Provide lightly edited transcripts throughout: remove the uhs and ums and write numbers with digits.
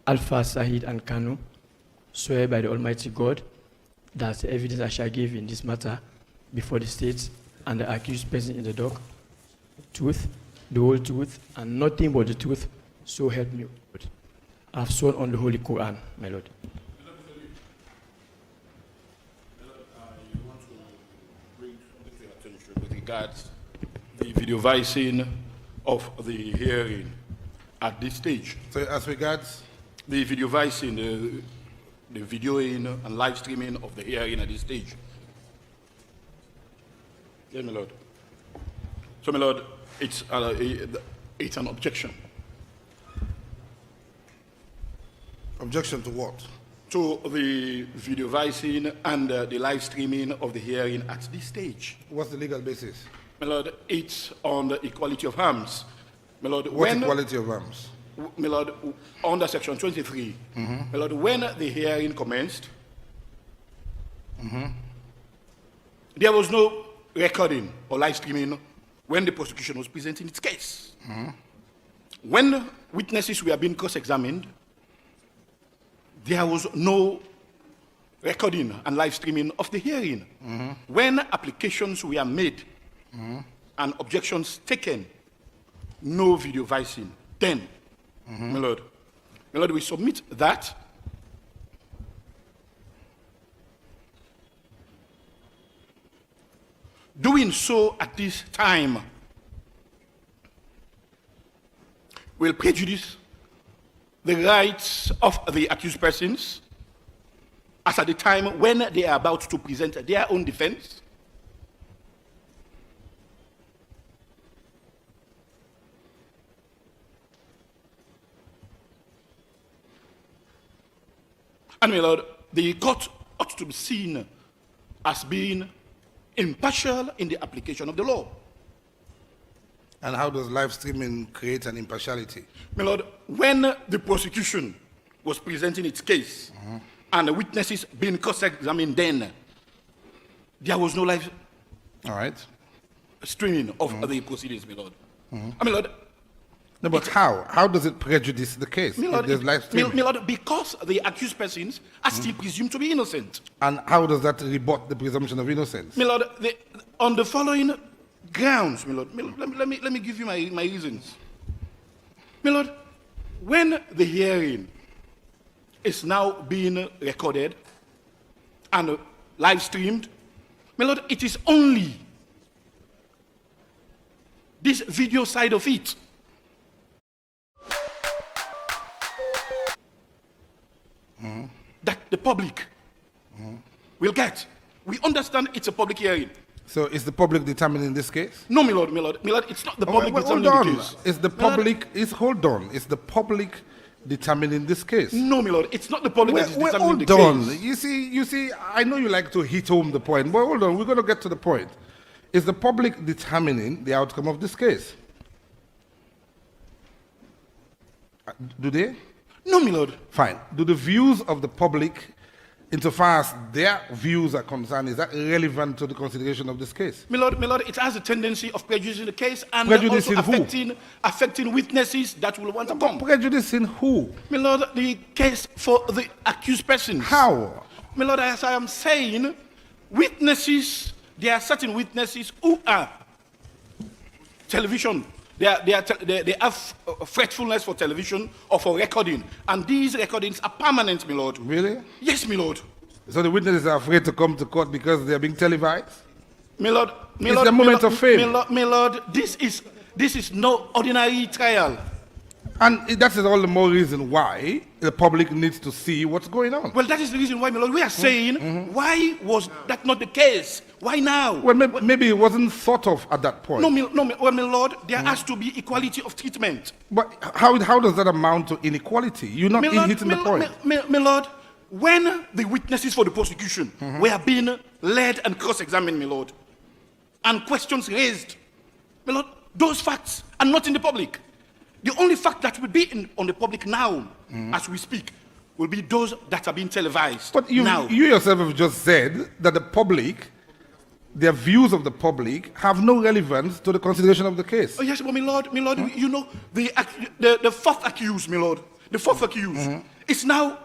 Alpha, Sahid, and Kanu, swear by the Almighty God that the evidence I shall give in this matter before the state and the accused person in the dock, truth, the whole truth, and nothing but the truth, so help me God. I have sworn on the Holy Quran, my Lord. You want to bring something to your attention with regards the video vicing of the hearing at this stage. So as regards the video vicing, the videoing and live streaming of the hearing at this stage. Yes, my Lord. So, my Lord, it's an objection. objection to what? To the video vicing and the live streaming of the hearing at this stage. What's the legal basis? My Lord, it's on the equality of arms. My Lord, What equality of arms? My Lord, under section 23, my Lord, when the hearing commenced, there was no recording or live streaming when the prosecution was presenting its case. When witnesses were being cross-examined, there was no recording and live streaming of the hearing. When applications were made and objections taken, no video vicing. Then, my Lord, we submit that doing so at this time will prejudice the rights of the accused persons as at the time when they are about to present their own defense. And my Lord, the court ought to be seen as being impartial in the application of the law. And how does live streaming create an impartiality? My Lord, when the prosecution was presenting its case and the witnesses being cross-examined, then there was no live streaming of the proceedings, my Lord. My Lord, no, but how? How does it prejudice the case if there's live streaming? my Lord, because the accused persons are still presumed to be innocent. And how does that rebut the presumption of innocence? My Lord, on the following grounds, my Lord, let me give you my reasons. My Lord, when the hearing is now being recorded and live streamed, my Lord, it is only this video side of it that the public will get. We understand it's a public hearing. So is the public determining this case? No, my Lord, it's not the public hold determining the on. case. Is the public, hold on, is the public determining this case? No, my Lord, it's not the public that is determining the hold on. case. You see, I know you like to hit home the point, but hold on, we're going to get to the point. Is the public determining the outcome of this case? Do they? No, my Lord. Fine. Do the views of the public, insofar as their views are concerned, is that relevant to the consideration of this case? My Lord, it has a tendency of prejudicing the case and Prejudicing also affecting witnesses that will want to come. Prejudicing who? My Lord, the case for the accused persons. How? My Lord, as I am saying, witnesses, there are certain witnesses who are television. They have faithfulness for television or for recording. And these recordings are permanent, my Lord. Really? Yes, my Lord. So the witnesses are afraid to come to court because they are being televised? My Lord, It's the moment of fame. My Lord, this is no ordinary trial. And that is all the more reason why the public needs to see what's going on. Well, that is the reason why, my Lord, we are saying, why was that not the case? Why now? Well, maybe it wasn't thought of at that point. Well, my Lord, there has to be equality of treatment. But how does that amount to inequality? You're not hitting the point. My Lord, when the witnesses for the prosecution were being led and cross-examined, my Lord, and questions raised, my Lord, those facts are not in the public. The only fact that will be on the public now, as we speak, will be those that are being televised. But you yourself have just said that the public, their views of the public, have no relevance to the consideration of the case. Oh yes, but my Lord, you know, the fourth accused, my Lord, the fourth accused is now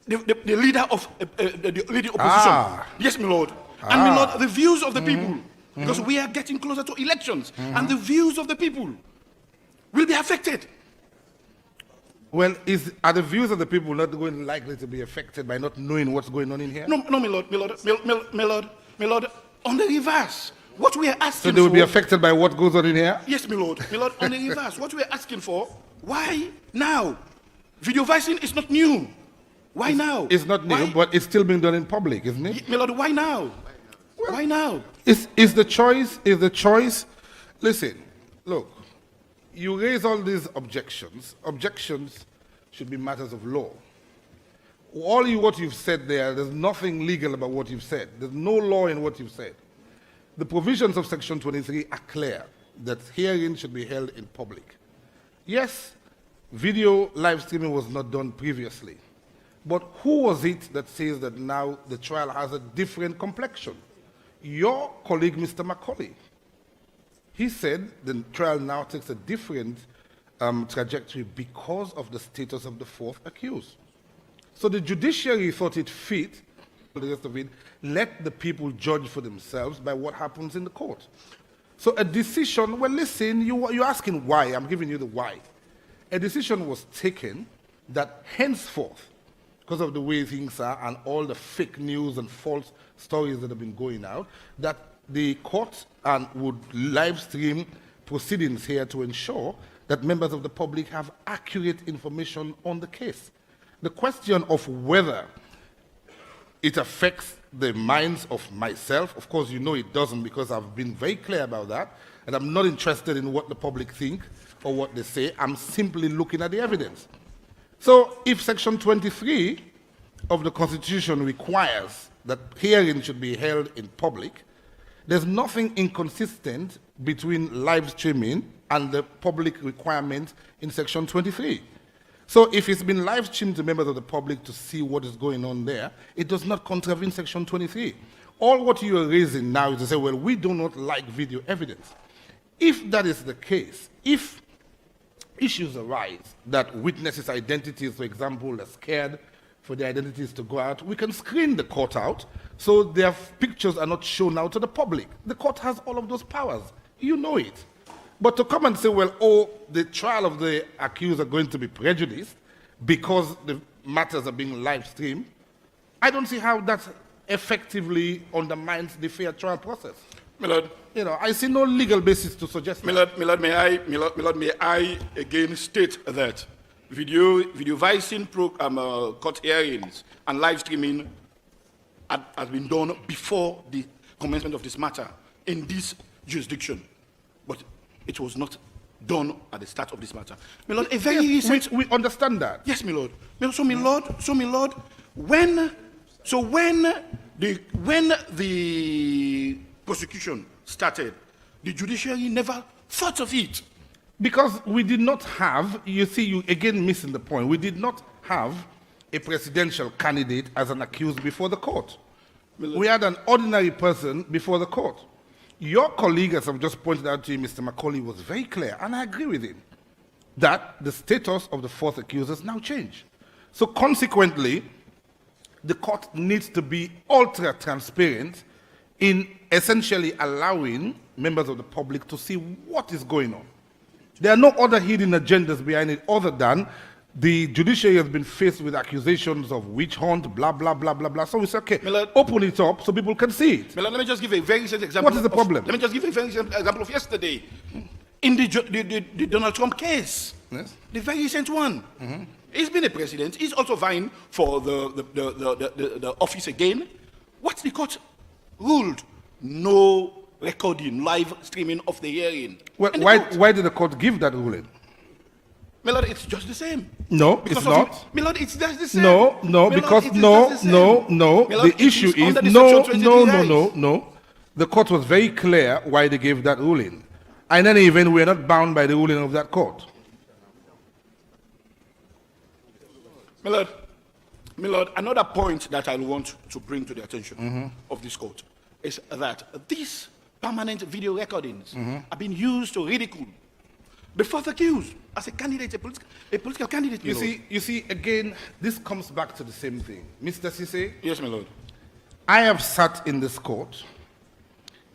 the leader of the leading opposition. Ah. Yes, my lord. And my lord, the views of the people, because we are getting closer to elections, and the views of the people will be affected. Well, are the views of the people not going likely to be affected by not knowing what's going on in here? No, my lord, on the reverse. What we are asking for... So they will be affected by what goes on in here? Yes, my lord, on the reverse. What we are asking for, why now? Video vicing is not new. Why now? It's not new, but it's still being done in public, isn't it? My lord, why now? Why now? Is the choice, listen, look, you raise all these objections. Objections should be matters of law. What you've said there's nothing legal about what you've said. There's no law in what you've said. The provisions of Section 23 are clear that hearings should be held in public. Yes, video live streaming was not done previously. But who was it that says that now the trial has a different complexion? Your colleague, Mr. Macaulay. He said the trial now takes a different trajectory because of the status of the fourth accused. So the judiciary thought it fit, the rest of it, let the people judge for themselves by what happens in the court. So a decision, well, listen, you're asking why. I'm giving you the why. A decision was taken that henceforth, because of the way things are and all the fake news and false stories that have been going out, that the court would live stream proceedings here to ensure that members of the public have accurate information on the case. The question of whether it affects the minds of myself, of course you know it doesn't, because I've been very clear about that, and I'm not interested in what the public think or what they say. I'm simply looking at the evidence. So if Section 23 of the Constitution requires that hearings should be held in public, there's nothing inconsistent between live streaming and the public requirement in Section 23. So if it's been live streamed to members of the public to see what is going on there, it does not contravene Section 23. All what you are raising now is to say, well, we do not like video evidence. If that is the case, if issues arise that witnesses' identities, for example, are scared for their identities to go out, we can screen the court out so their pictures are not shown out to the public. The court has all of those powers. You know it. But to come and say, well, oh, the trial of the accused are going to be prejudiced because the matters are being live streamed, I don't see how that effectively undermines the fair trial process. My lord, I see no legal basis to suggest that. My lord, may I again state that video vicing court hearings and live streaming has been done before the commencement of this matter in this jurisdiction, but it was not done at the start of this matter. My lord, a very recent... We understand that. Yes, my lord. So, my lord, when the prosecution started, the judiciary never thought of it. Because we did not have, you see, you again missing the point, we did not have a presidential candidate as an accused before the court. We had an ordinary person before the court. Your colleague, as I've just pointed out to you, Mr. Macaulay, was very clear, and I agree with him, that the status of the fourth accused has now changed. So consequently, the court needs to be ultra-transparent in essentially allowing members of the public to see what is going on. There are no other hidden agendas behind it other than the judiciary has been faced with accusations of witch hunt, blah, blah, blah, blah, blah. So we say, okay, open it up so people can see it. Let me just give a very recent example. What is the problem? Let me just give a very recent example of yesterday. In the Donald Trump case, yes, the very recent one. He's been a president. He's also vying for the office again. What the court ruled? No recording, live streaming of the hearing. Well, why did the court give that ruling? My lord, it's just the same. No, because it's not. My lord, it's just the same. No, because the issue is no. The court was very clear why they gave that ruling. In any event, we are not bound by the ruling of that court. My lord, another point that I want to bring to the attention of this court is that these permanent video recordings are being used to ridicule the fourth accused. as a candidate, a political candidate. You see, again, this comes back to the same thing. Mr. Cisse? Yes, my lord. I have sat in this court.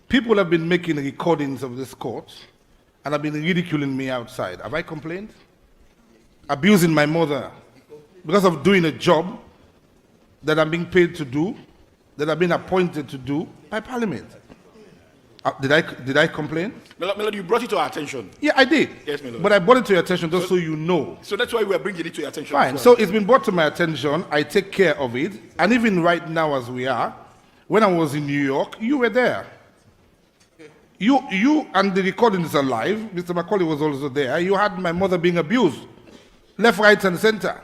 People have been making recordings of this court and have been ridiculing me outside. Have I complained? Abusing my mother because of doing a job that I'm being paid to do, that I've been appointed to do by Parliament. Did I complain? My lord, you brought it to our attention. Yeah, I did. Yes, my lord. But I brought it to your attention just so you know. So that's why we are bringing it to your attention. Fine. Well. So it's been brought to my attention. I take care of it. And even right now as we are, when I was in New York, you were there. You and the recording is alive. Mr. Macaulay was also there. You had my mother being abused. Left, right, and center.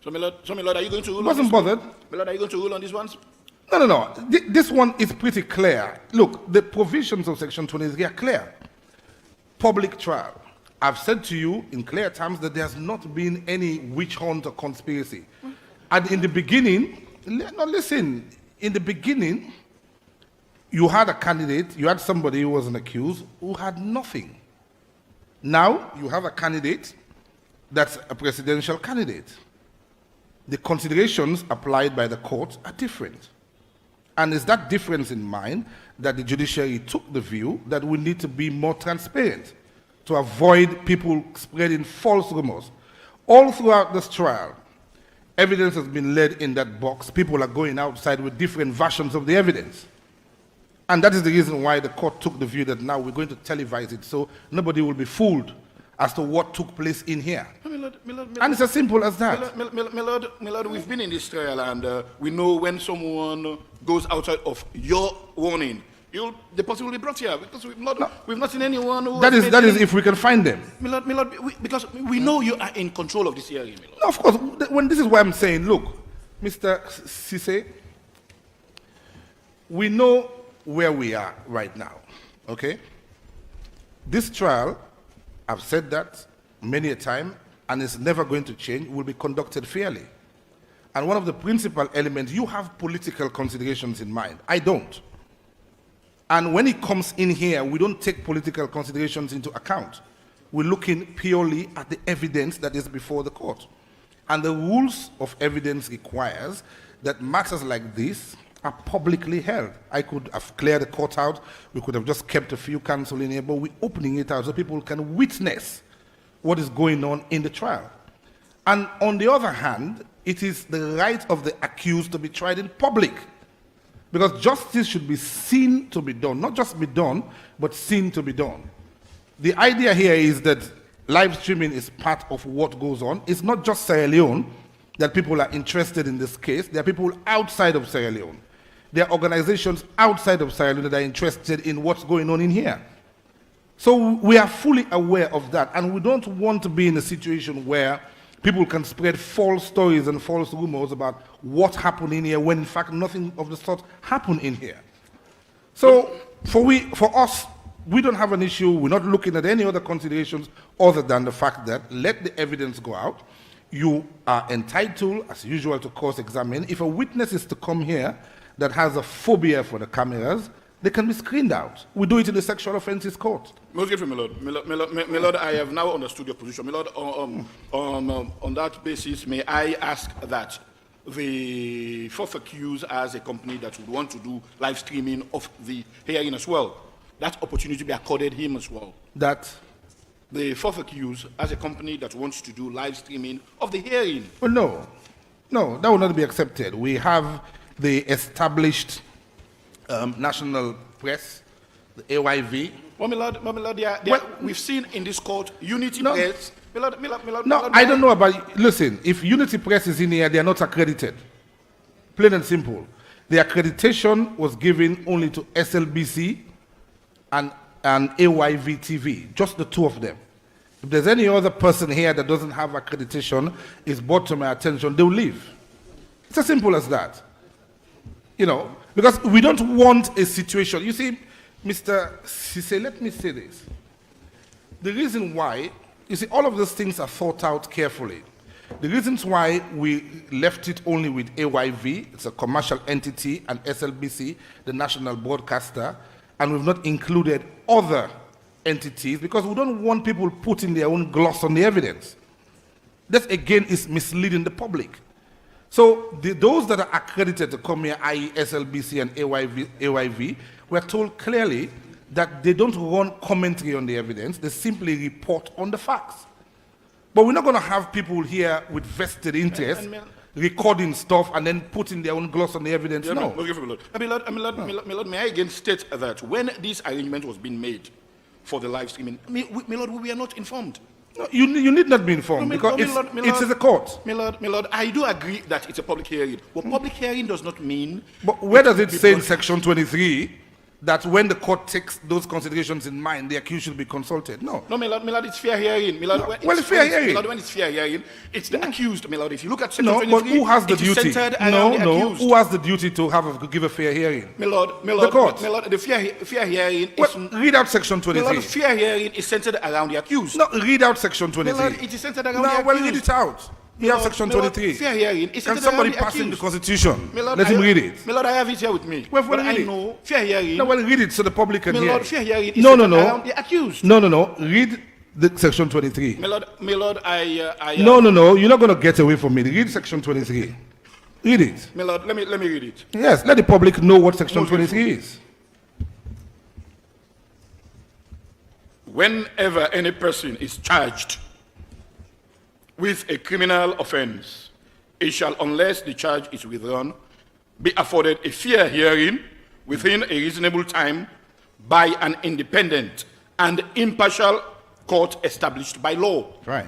So, my lord, are you going to rule Wasn't on this bothered. one? My lord, are you going to rule on this one? No. This one is pretty clear. Look, the provisions of Section 23 are clear. Public trial. I've said to you in clear terms that there's not been any witch hunt or conspiracy. And in the beginning, listen, in the beginning, you had a candidate, you had somebody who was an accused who had nothing. Now, you have a candidate that's a presidential candidate. The considerations applied by the court are different. And it's that difference in mind that the judiciary took the view that we need to be more transparent to avoid people spreading false rumors. All throughout this trial, evidence has been laid in that box. People are going outside with different versions of the evidence. And that is the reason why the court took the view that now we're going to televise it so nobody will be fooled as to what took place in here. And it's as simple as that. My lord, we've been in this trial and we know when someone goes outside of your warning, the person will be brought here because we've not seen anyone who... That is if we can find them. My lord, because we know you are in control of this hearing, my lord. No, of course, when this is why I'm saying, look, Mr. Cisse, we know where we are right now, okay? This trial, I've said that many a time, and it's never going to change, will be conducted fairly. And one of the principal elements, you have political considerations in mind. I don't. And when it comes in here, we don't take political considerations into account. We're looking purely at the evidence that is before the court. And the rules of evidence requires that matters like this are publicly held. I could have cleared the court out. We could have just kept a few counsel in here, but we're opening it out so people can witness what is going on in the trial. And on the other hand, it is the right of the accused to be tried in public. Because justice should be seen to be done. Not just be done, but seen to be done. The idea here is that live streaming is part of what goes on. It's not just Sierra Leone that people are interested in this case. There are people outside of Sierra Leone. There are organizations outside of Sierra Leone that are interested in what's going on in here. So we are fully aware of that, and we don't want to be in a situation where people can spread false stories and false rumors about what happened in here when in fact nothing of the sort happened in here. So for us, we don't have an issue. We're not looking at any other considerations other than the fact that let the evidence go out. You are entitled, as usual, to cross-examine. If a witness is to come here that has a phobia for the cameras, they can be screened out. We do it in the sexual offences court. Most grateful, my lord. My lord, I have now understood your position. My lord, on that basis, may I ask that the fourth accused as a company that would want to do live streaming of the hearing as well, that opportunity be accorded him as well? That? The fourth accused as a company that wants to do live streaming of the hearing? Well, no, that will not be accepted. We have the established national press, the AYV. Well, my lord, we've seen in this court Unity Press. My lord, I don't know about, listen, if Unity Press is in here, they are not accredited. Plain and simple. The accreditation was given only to SLBC and AYV TV, just the two of them. If there's any other person here that doesn't have accreditation, is brought to my attention, they'll leave. It's as simple as that. You know, because we don't want a situation. You see, Mr. Cisse, let me say this. The reason why, you see, all of those things are thought out carefully. The reasons why we left it only with AYV, it's a commercial entity, and SLBC, the national broadcaster, and we've not included other entities because we don't want people putting their own gloss on the evidence. This again is misleading the public. So those that are accredited to come here, i.e. SLBC and AYV, were told clearly that they don't run commentary on the evidence, they simply report on the facts. But we're not going to have people here with vested interest recording stuff and then putting their own gloss on the evidence. Yeah, no. Milord, may I again state that when this arrangement was being made for the live streaming, Milord, we were not informed. No, you need not be informed because it's a court. Milord, I do agree that it's a public hearing. But public hearing does not mean... But where does it say in Section 23 that when the court takes those considerations in mind, the accused should be consulted? No. No, Milord, it's fair hearing. Milord, no. Well, it's fair hearing. Milord, when it's fair hearing, it's the accused, Milord. If you look at Section 23, but who has the duty? No. Who has the duty to give a fair hearing? Milord, the court. Milord, the fair hearing is... Read out Section 23. Milord, fair hearing is centered around the accused. No, read out Section 23. Milord, it is centered around the accused. No, well, read it out. We have Section 23. Fair hearing is Can somebody pass in the Constitution? Milord, let him read it. Milord, I have it here with me. Well, but I know fair hearing... No, well, read it so the public can hear. Milord, fair hearing is centered around the accused. No. Read the Section 23. Milord, No. You're not going to get away from it. Read Section 23. Read it. Milord, let me read it. Yes, let the public know what Section 23 is. Whenever any person is charged with a criminal offense, it shall, unless the charge is withdrawn, be afforded a fair hearing within a reasonable time by an independent and impartial court established by law. Right.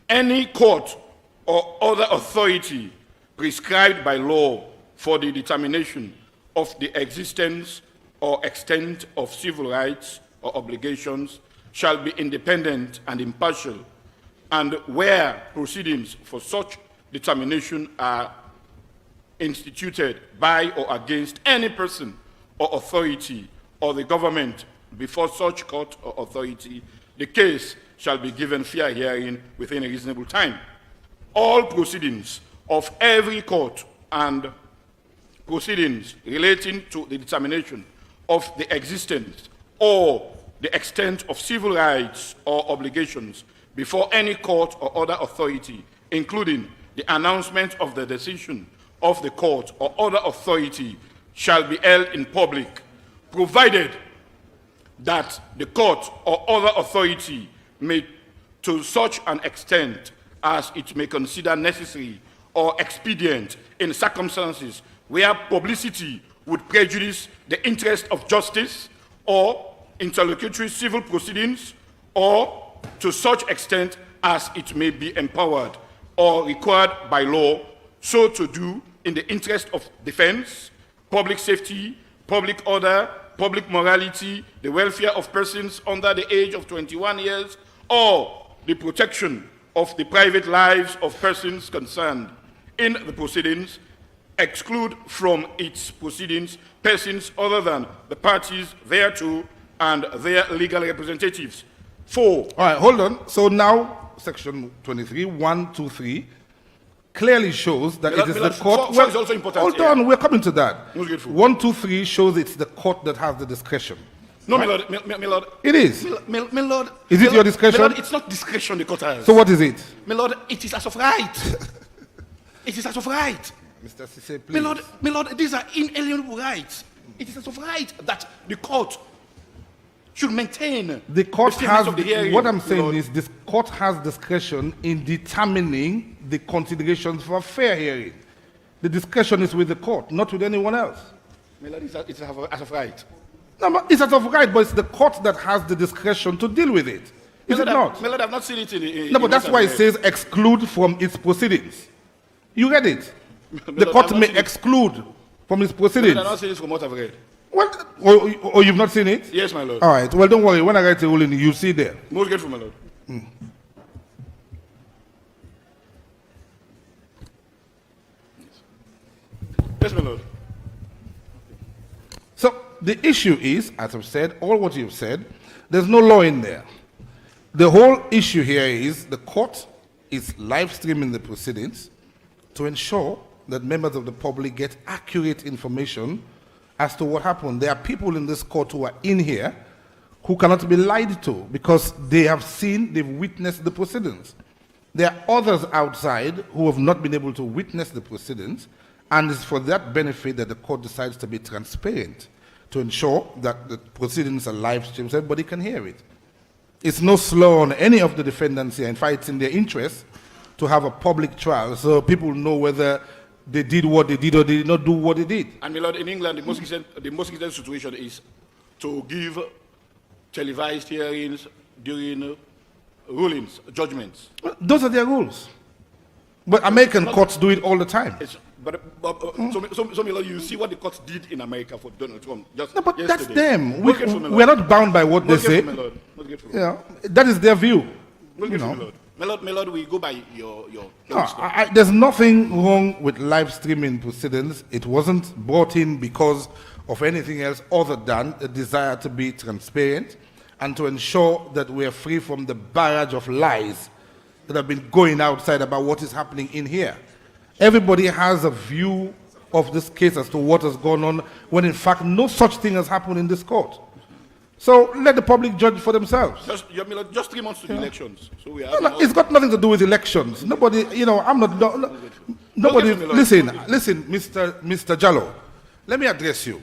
Any court or other authority prescribed by law for the determination of the existence or extent of civil rights or obligations shall be independent and impartial, and where proceedings for such determination are instituted by or against any person or authority or the government before such court or authority, the case shall be given fair hearing within a reasonable time. All proceedings of every court and proceedings relating to the determination of the existence or the extent of civil rights or obligations before any court or other authority, including the announcement of the decision of the court or other authority, shall be held in public, provided that the court or other authority may, to such an extent as it may consider necessary or expedient in circumstances where publicity would prejudice the interest of justice or interlocutory civil proceedings, or to such extent as it may be empowered or required by law, so to do in the interest of defense, public safety, public order, public morality, the welfare of persons under the age of 21 years, or the protection of the private lives of persons concerned in the proceedings, exclude from its proceedings persons other than the parties thereto and their legal representatives. 4. All right, hold on. So now, Section 23, 1, 2, 3, clearly shows that it is the court... Well, is also important. Hold on, we're coming to that. 1, 2, 3 shows it's the court that has the discretion. No, right? Milord. It is. Milord. Is it your discretion? Milord, it's not discretion the court has. So what is it? Milord, it is as of right. It is as of right. Mr. Cisse, please. Milord, these are inalienable rights. It is as of right that the court should maintain the court has of the hearing. What I'm saying is this court has discretion in determining the considerations for a fair hearing. The discretion is with the court, not with anyone else. Milord, it's as of right. No, but it's as of right, but it's the court that has the discretion to deal with it. Is it not? Milord, I've not seen it in no, but that's why it says exclude from its proceedings. You read it. The court may exclude from its proceedings. Milord, I've not seen it from what I've read. Well, or you've not seen it? Yes, my lord. All right. Well, don't worry. When I write a ruling, you'll see there. Most grateful, my lord. Yes, my lord. So the issue is, as I've said, all what you've said, there's no law in there. The whole issue here is the court is live streaming the proceedings to ensure that members of the public get accurate information as to what happened. There are people in this court who are in here who cannot be lied to because they have seen, they've witnessed the proceedings. There are others outside who have not been able to witness the proceedings, and it's for that benefit that the court decides to be transparent to ensure that the proceedings are live streamed so everybody can hear it. It's no slow on any of the defendants here. In fact, it's in their interest to have a public trial so people know whether they did what they did or they did not do what they did. And my lord, in England, the most recent situation is to give televised hearings during rulings, judgments. Well, those are their rules. But American courts do it all the time. So my lord, you see what the courts did in America for Donald Trump just No, but yesterday. that's them. We're We're not bound by what they say. Yeah, that is their view. You know. My lord, we go by your No, there's nothing wrong with live streaming proceedings. It wasn't brought in because of anything else other than a desire to be transparent and to ensure that we are free from the barrage of lies that have been going outside about what is happening in here. Everybody has a view of this case as to what has gone on, when in fact no such thing has happened in this court. So let the public judge for themselves. Just 3 months to the elections. So we No, it's got nothing to do with elections. Nobody, you know, I'm not. Nobody. Listen, Mr. Jallo. Let me address you.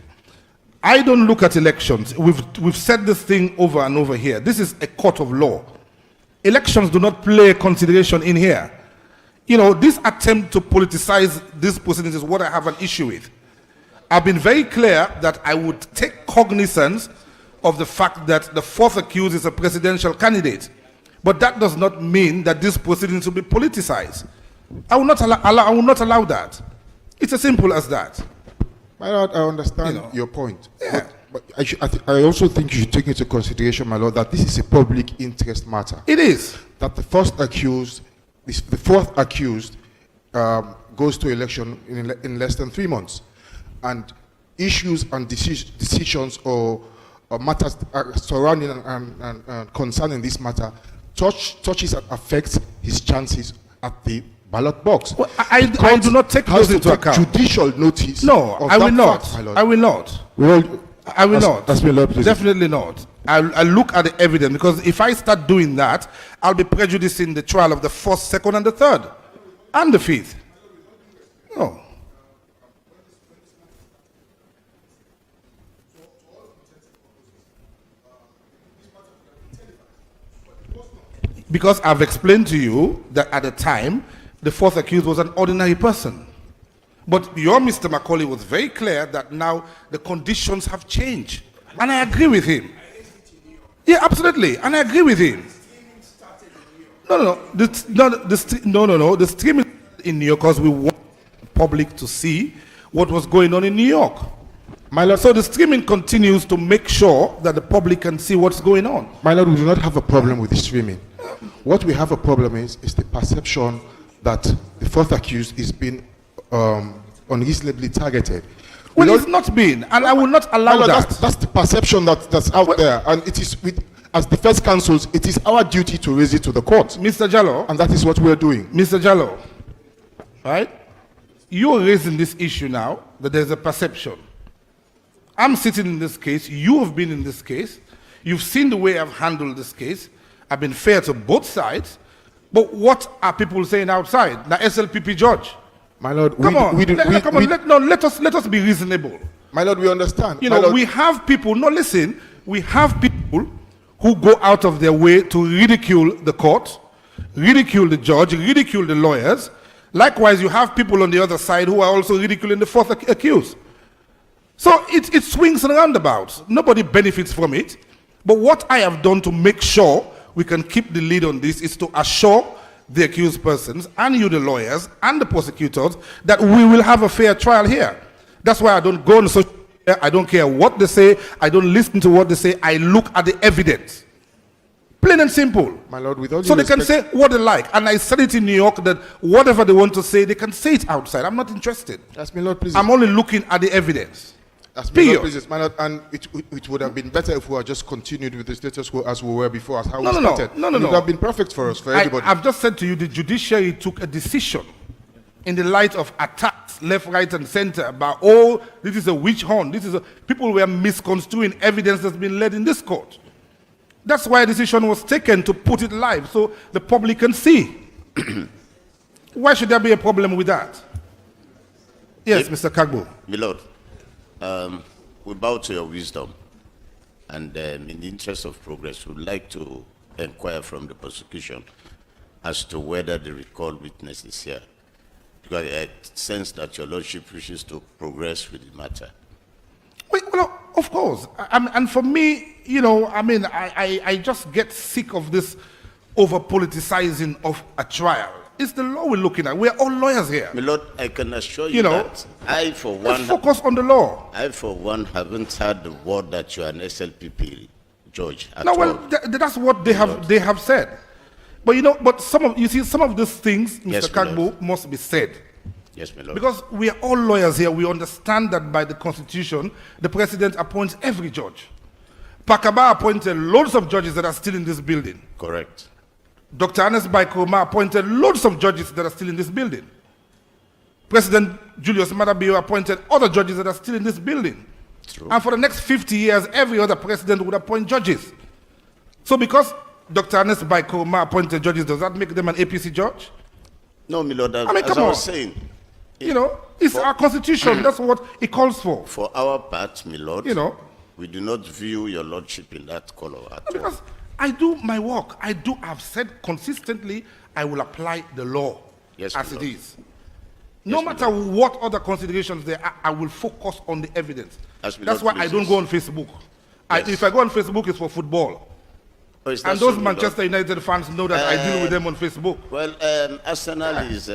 I don't look at elections. We've said this thing over and over here. This is a court of law. Elections do not play a consideration in here. You know, this attempt to politicize these proceedings is what I have an issue with. I've been very clear that I would take cognizance of the fact that the fourth accused is a presidential candidate. But that does not mean that these proceedings will be politicized. I will not allow that. It's as simple as that. My lord, I understand your point. Yeah. But I also think you should take into consideration, my lord, that this is a public interest matter. It is. That the fourth accused goes to election in less than 3 months. And issues and decisions or matters surrounding and concerning this matter touches and affects his chances at the ballot box. Well, I do not take those into account. Judicial notice. No, I will not. I will not. I will not. That's my lord, please. Definitely not. I'll look at the evidence, because if I start doing that, I'll be prejudicing the trial of the first, second, and the third, and the fifth. No. Because I've explained to you that at the time, the fourth accused was an ordinary person. But your Mr. Macaulay was very clear that now the conditions have changed. And I agree with him. Yeah, absolutely. And I agree with him. No. The streaming in New York because we want the public to see what was going on in New York. My lord, so the streaming continues to make sure that the public can see what's going on. My lord, we do not have a problem with the streaming. What we have a problem is the perception that the fourth accused is being unreasonably targeted. Well, it's not been, and I will not allow that. That's the perception that's out there, and it is as defense counsels, it is our duty to raise it to the court. Mr. Jallo, and that is what we're doing. Mr. Jallo, right? You're raising this issue now that there's a perception. I'm sitting in this case. You have been in this case. You've seen the way I've handled this case. I've been fair to both sides. But what are people saying outside? The SLPP judge. My lord, let us be reasonable. My lord, we understand. You know, we have people, we have people who go out of their way to ridicule the court, ridicule the judge, ridicule the lawyers. Likewise, you have people on the other side who are also ridiculing the fourth accused. So it swings and roundabouts. Nobody benefits from it. But what I have done to make sure we can keep the lead on this is to assure the accused persons and you, the lawyers, and the prosecutors, that we will have a fair trial here. That's why I don't go on social media. I don't care what they say. I don't listen to what they say. I look at the evidence. Plain and simple. My lord, with all so they can say what they like. And I said it in New York that whatever they want to say, they can say it outside. I'm not interested. That's my lord, please. I'm only looking at the evidence. That's my lord, please. My lord, and it would have been better if we had just continued with the status quo as we were before, as how we started. No. It would have been perfect for us, for everybody. I've just said to you, the judiciary took a decision in the light of attacks left, right, and center about, oh, this is a witch hunt. People were misconstruing evidence that's been led in this court. That's why a decision was taken to put it live so the public can see. Why should there be a problem with that? Yes, Mr. Kagbo. My Lord, we bow to your wisdom, and in the interest of progress, we would like to inquire from the prosecution as to whether the recalled witness is here. Because I sense that your Lordship wishes to progress with the matter. Well, of course. And for me, you know, I mean, I just get sick of this over-politicizing of a trial. It's the law we're looking at. We're all lawyers here. My Lord, I can assure you, You know, that I, for Let's one, focus on the law. haven't heard the word that you are an SLPP judge at No, all. well, that's what they have said. But you know, some of these things, Mr. Yes, my Kagbo, Lord. must be said. Yes, my Lord. Because we are all lawyers here. We understand that by the Constitution, the President appoints every judge. Pakaba appointed loads of judges that are still in this building. Correct. Dr. Ernest Baikoma appointed loads of judges that are still in this building. President Julius Madabio appointed other judges that are still in this building. True. And for the next 50 years, every other president would appoint judges. So because Dr. Ernest Baikoma appointed judges, does that make them an APC judge? No, my Lord, I mean, as come I on. was saying, You know, it's our Constitution. That's what it calls for. for our part, my Lord, You know, we do not view your Lordship in that color at all. because I do my work. I've said consistently, I will apply the law Yes, as my it Lord. is. No Yes, my matter what other considerations there are, I will focus on the evidence. As my That's Lord why I don't pleases. go on Facebook. Yes. If I go on Facebook, it's for football. Oh, is that And those so, my Lord? Manchester United fans know that I deal with them on Facebook. Well, Arsenal is.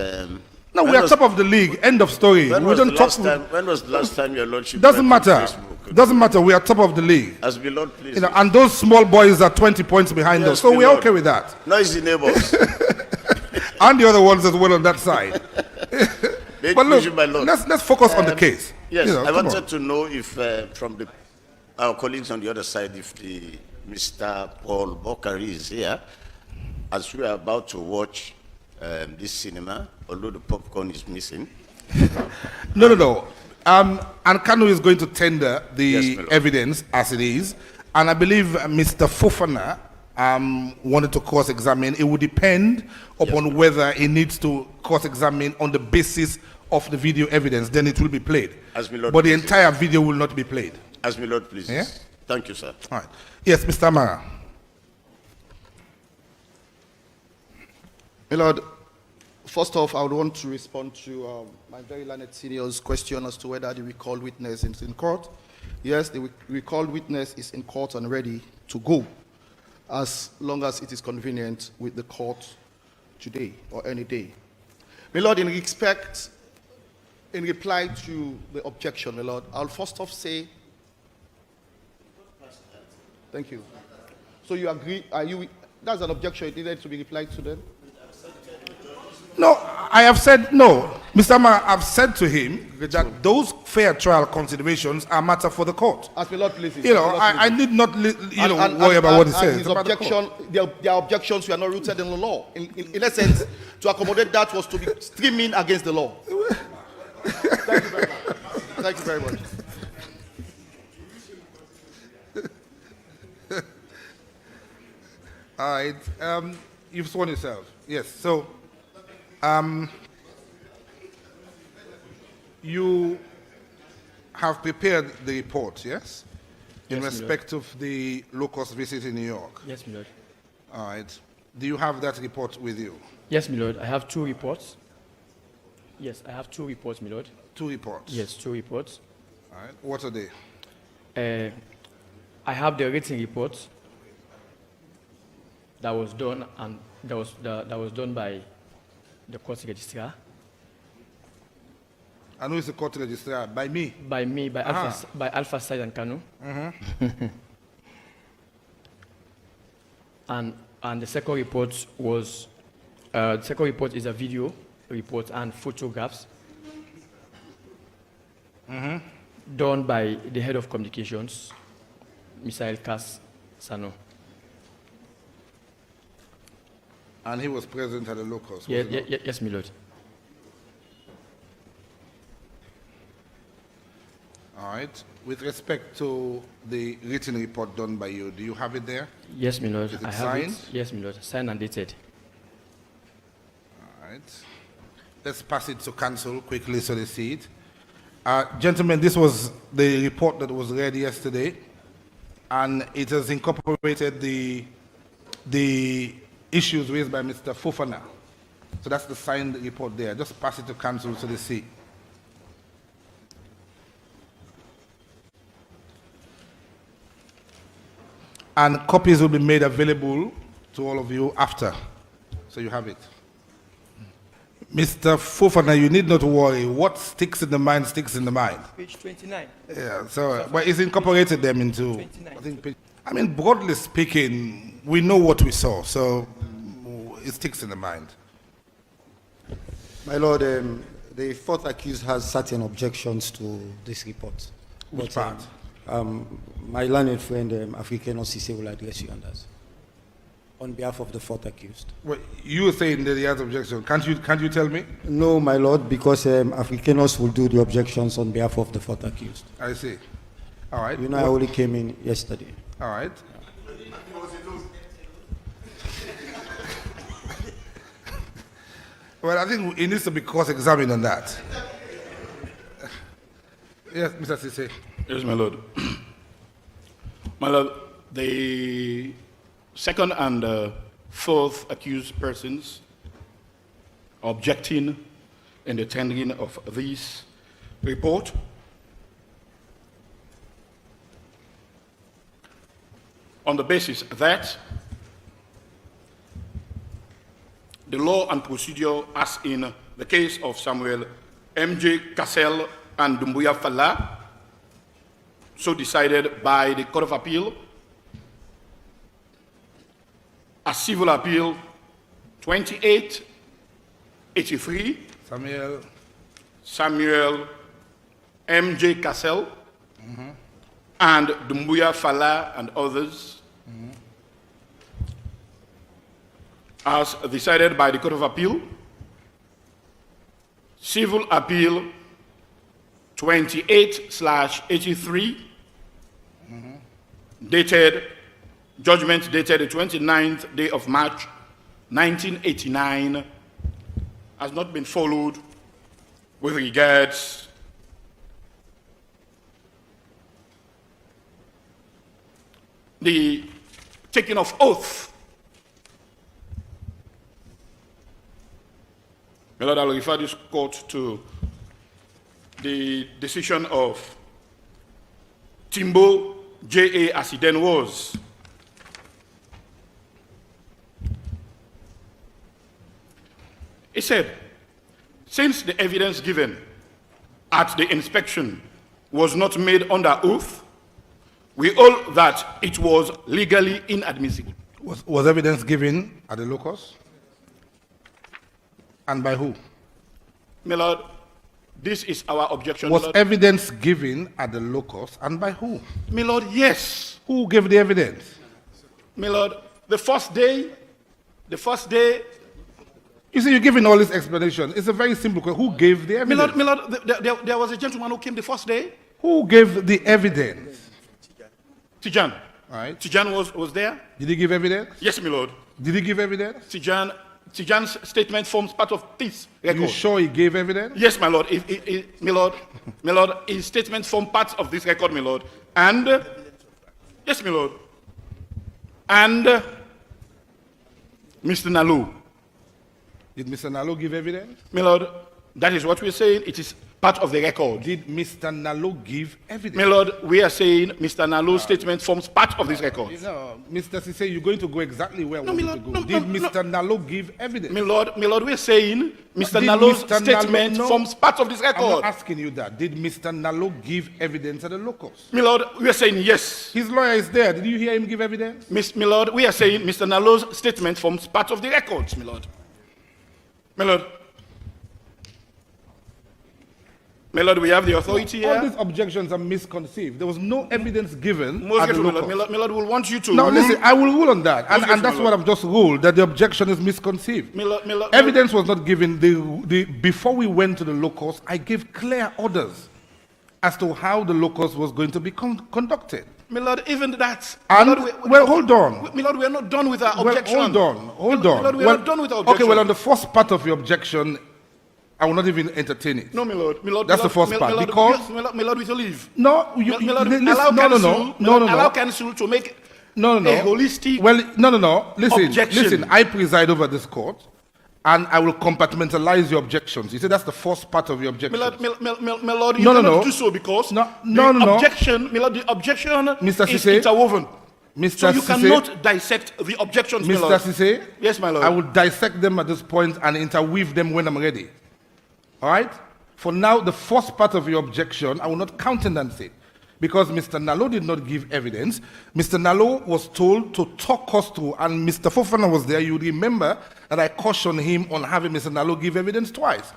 No, when we are was- top of the league. End of story. When We was, don't the talk. last time, when was the last time your Lordship Doesn't went on matter. Facebook? Doesn't matter. We are top of the league. As my Lord, please. You know, and those small boys are 20 points behind Yes, us. So my we're Lord. okay with that. Noisy neighbors. And the other ones as well on that side. Make But look, vision, my Lord. let's focus on the case. Yes, You know, I come wanted on. to know if from our colleagues on the other side, if Mr. Paul Bokari is here, as we are about to watch this cinema, although the popcorn is missing. No. And Kanu is going to tender the Yes, my Lord. evidence as it is. And I believe Mr. Fofana wanted to cross-examine. It would depend upon whether he needs to cross-examine on the basis of the video evidence. Then it will be played. As my Lord But the pleases. entire video will not be played. As my Lord pleases. Yeah? Thank you, sir. All right. Yes, Mr. Amara. My Lord, first off, I would want to respond to my very learned senior's question as to whether the recalled witness is in court. Yes, the recalled witness is in court and ready to go, as long as it is convenient with the court today or any day. My Lord, in reply to the objection, my Lord, I'll first off say, thank you. So you agree, that's an objection, it needed to be replied to then? No, I have said no. Mr. Amara, I've said to him that those fair trial considerations are matter for the court. As my Lord pleases. You know, as my Lord I pleases. need not worry about what he says. His It's about the court. objection, their objections were not rooted in the law. In essence, to accommodate that was to be streaming against the law. Thank you very much. Thank you very much. All right. You've sworn yourself. Yes. So, you have prepared the report, yes? In Yes, my respect of the locust visit in New York. Yes, my lord. All right. Do you have that report with you? Yes, my lord. I have two reports. Yes, I have two reports, my lord. Two reports. Yes, two reports. All right. What are they? I have the written report that was done and that was done by the court registrar. I know it's a court registrar. By me. By me, by Alpha Side and Kanu. And the second report was is a video report and photographs done by the head of communications, Misael Kas Sano. And he was present at the locust. Yeah, was he not? yes, my lord. All All right. With respect to the written report done by you, do you have it there? Yes, my lord. Is it I have signed? it. Yes, my lord. Signed and dated. All right. Let's pass it to council quickly so they see it. Gentlemen, this was the report that was read yesterday, and it has incorporated the issues raised by Mr. Fofana. So that's the signed report there. Just pass it to council so they see. And copies will be made available to all of you after, so you have it. Mr. Fofana, you need not worry. What sticks in the mind sticks in the mind. Page 29. Yeah, so, but it's incorporated them into, 29. I mean, broadly speaking, we know what we saw, so it sticks in the mind. My lord, the fourth accused has certain objections to this report. Which part? My learned friend, African Osise, will address you on that. On behalf of the fourth accused. Well, you were saying that he has objection. Can't you tell me? No, my lord, because Africanos will do the objections on behalf of the fourth accused. I see. All right. You know, I only came in yesterday. All right. Well, I think it needs to be cross-examined on that. Yes, Mr. Sise. Yes, my lord. My lord, the second and fourth accused persons objecting in the tendering of this report on the basis that the law and procedure, as in the case of Samuel M.J. Cassell and Dumbuya Falla, so decided by the Court of Appeal, a civil appeal 2883, Samuel M.J. Cassell and Dumbuya Falla and others, as decided by the Court of Appeal, civil appeal 28/83, dated, judgment dated the 29th day of March, 1989, has not been followed with regards the taking of oath. My Lord, I will refer this court to the decision of Timbo J.A. as he then was. He said, since the evidence given at the inspection was not made under oath, we hold that it was legally inadmissible. Was evidence given at the locus? And by who? My Lord, this is our objection. Was Lord. evidence given at the locus and by who? My Lord, yes. Who gave the evidence? My Lord, the first day. You see, you're giving all this explanation. It's a very simple question. Who gave the evidence? My Lord, there was a gentleman who came the first day. Who gave the evidence? Tijan. All right. Tijan was there. Did he give evidence? Yes, my Lord. Did he give evidence? Tijan's statement forms part of this record. You sure he gave evidence? Yes, my Lord. My Lord, his statement forms part of this record, my Lord. And yes, my Lord. And Mr. Nalu. Did Mr. Nalo give evidence? My Lord, that is what we're saying. It is part of the record. Did Mr. Nalo give evidence? My Lord, we are saying Mr. Nalu's statement forms part of this record. You know, Mr. Sise, you're going to go exactly where I want you to go. no, Did no, Mr. Nalo give evidence? My Lord, we're saying Mr. Did Nalu's Mr. statement Nalo- no, forms part of this I'm record. not asking you that. Did Mr. Nalo give evidence at the locus? My Lord, we are saying yes. His lawyer is there. Did you hear him give evidence? My Lord, we are saying Mr. Nalu's statement forms part of the records, my Lord. My Lord. My Lord, we have the authority All here. these objections are misconceived. There was no evidence given Most at the grateful, my locus. Lord. My Lord will want you to Now rule. listen, I will rule on that. And grateful, that's my what Lord. I've just ruled, that the objection is misconceived. My Lord, Evidence was not given. Before we went to the locus, I gave clear orders as to how the locus was going to be conducted. My lord, even that. And, my lord, well, hold on. My lord, we are not done with our Well, objection. hold on. My lord, we are not done with our objection. Okay, well, on the first part of your objection, I will not even entertain it. No, my lord. My lord, That's my the first lord, part, my lord, because- yes, my lord, with your leave. No, you, My lord, listen, allow no, council, allow no. council to make No, a holistic Well, no. Listen, objection. listen. I preside over this court, and I will compartmentalize your objections. You see, that's the first part of your objection. My lord, you No, cannot no. do so because No. the objection, my lord, the objection Mr. is Sise, interwoven. Mr. So you Sise, cannot dissect the objections, my Mr. lord. Sise, Yes, my lord. I will dissect them at this point and interweave them when I'm ready. All right? For now, the first part of your objection, I will not countenance it. Because Mr. Nalo did not give evidence. Mr. Nalo was told to talk us through, and Mr. Fofana was there. You remember that I cautioned him on having Mr. Nalo give evidence twice.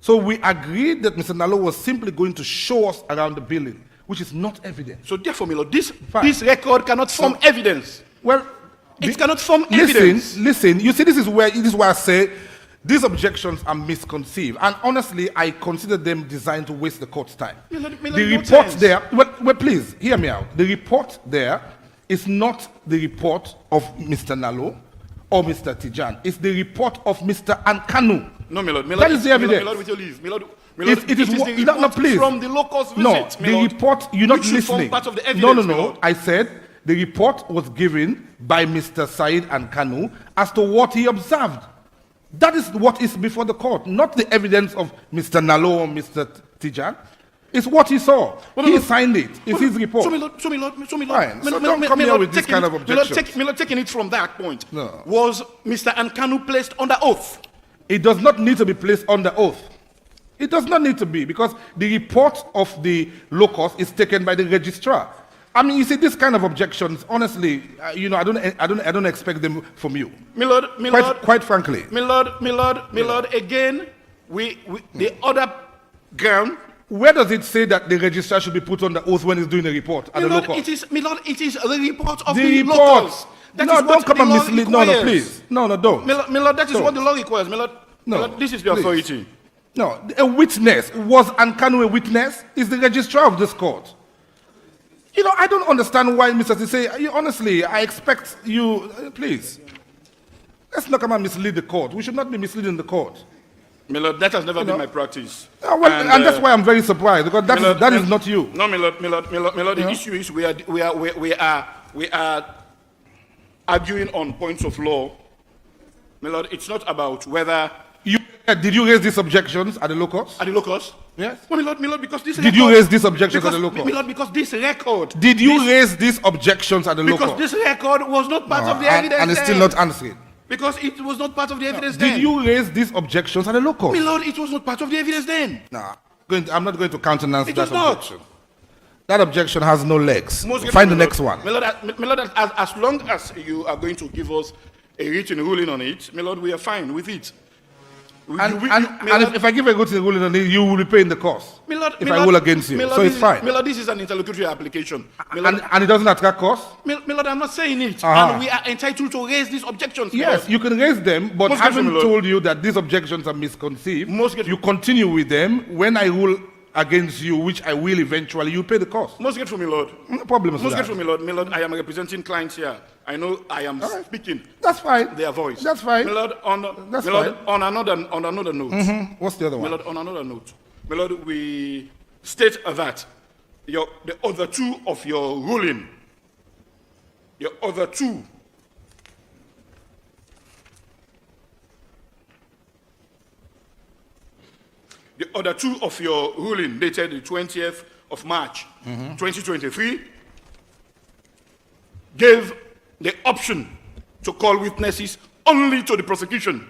So we agreed that Mr. Nalo was simply going to show us around the building, which is not evidence. So therefore, my lord, this Fine. record cannot form evidence. Well, It cannot form evidence. Listen. You see, this is why I say these objections are misconceived, and honestly, I consider them designed to waste the court's time. My lord, The no report sense. there, well, please hear me out. The report there is not the report of Mr. Nalo or Mr. Tijan. It's the report of Mr. Ankanu. No, my lord. That is the evidence. My lord, with your leave. My lord, It is the what- report no, please. from the locals visit, No, my the lord, report, you're not which should form listening. part of the evidence, my lord. I said the report was given by Mr. Said Ankanu as to what he observed. That is what is before the court, not the evidence of Mr. Nalo or Mr. Tijan. It's what he saw. He signed it. It's his report. So, my lord. Fine. So don't come here with this kind of objections. My lord, taking it from that point, No. was Mr. Ankanu placed under oath? It does not need to be placed under oath. It does not need to be, because the report of the locus is taken by the registrar. I mean, you see, this kind of objections, honestly, I don't expect them from you. My lord, Quite frankly. my lord, again, the other ground. Where does it say that the registrar should be put under oath when he's doing a report at the My lord, locus? it is the report of The the report. locals. That No, is don't what come the and law mislead. No, requires. please. No, don't. My lord, that is Don't. what the law requires. My lord, No, my lord, this is the please. authority. No, a witness. Was Ankanu a witness? Is the registrar of this court. I don't understand why Mr. Sise, honestly, I expect you, please. Let's not come and mislead the court. We should not be misleading the court. My lord, that has never been my practice. And that's why I'm very surprised, because that is not you. No, my lord, the issue is we are arguing on points of law. My lord, it's not about whether Did you raise these objections at the locus? at the locus. Yes. Oh, my lord, because this Did you raise these objections because, at the locus? My lord, because this record. Did you raise these objections at the locus? Because this record was not part of the evidence. And it's still then. not answered. Because it was not part of the evidence then. Did you raise these objections at the locus? My lord, it was not part of the evidence then. Nah, I'm not going to countenance It that was not. objection. That objection has no legs. Most Find the my next lord. one. My lord, as long as you are going to give us a written ruling on it, my lord, we are fine with it. And if I give a good ruling on it, you will be paying the cost. My lord, if I rule against you. So it's fine. My lord, this is an interlocutory application. My lord, And it doesn't attract cost? my lord, I'm not saying it. Uh-huh. And we are entitled to raise these objections. my Yes, lord. you can raise them, but Most having grateful, my lord. told you that these objections are misconceived, Most grateful. you continue with them. When I rule against you, which I will eventually, you pay the cost. Most grateful, my lord. No problem with Most that. grateful, my lord. My lord, I am representing clients here. I know I am speaking That's fine. their voice. That's fine. My lord, That's my lord, fine. on another note. What's the other My one? lord, on another note. My lord, we state that the other two of your ruling, the other two of your ruling dated the 20th of March, 2023, gave the option to call witnesses only to the prosecution.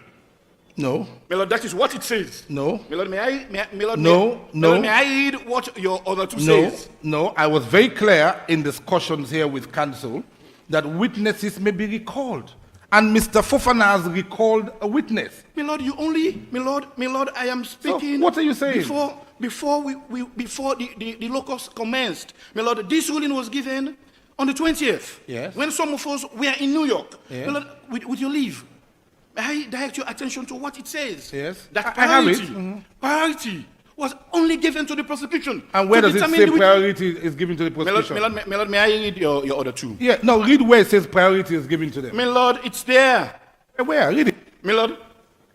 No. My lord, that is what it says. No. My lord, may I read what your other two says? No, I was very clear in discussions here with counsel that witnesses may be recalled. And Mr. Fofana has recalled a witness. My lord, I am speaking. So what are you saying? Before the locus commenced, my lord, this ruling was given on the 20th. Yes. When some of us were in New York. Yes. My lord, with your leave, may I direct your attention to what it says? Yes. That I have it. priority was only given to the prosecution. And where to does it determine say the witness. priority is given to the prosecution? Milord, may I read your other two? Yeah, no, read where it says priority is given to them. Milord, it's there. Where? Read it. Milord,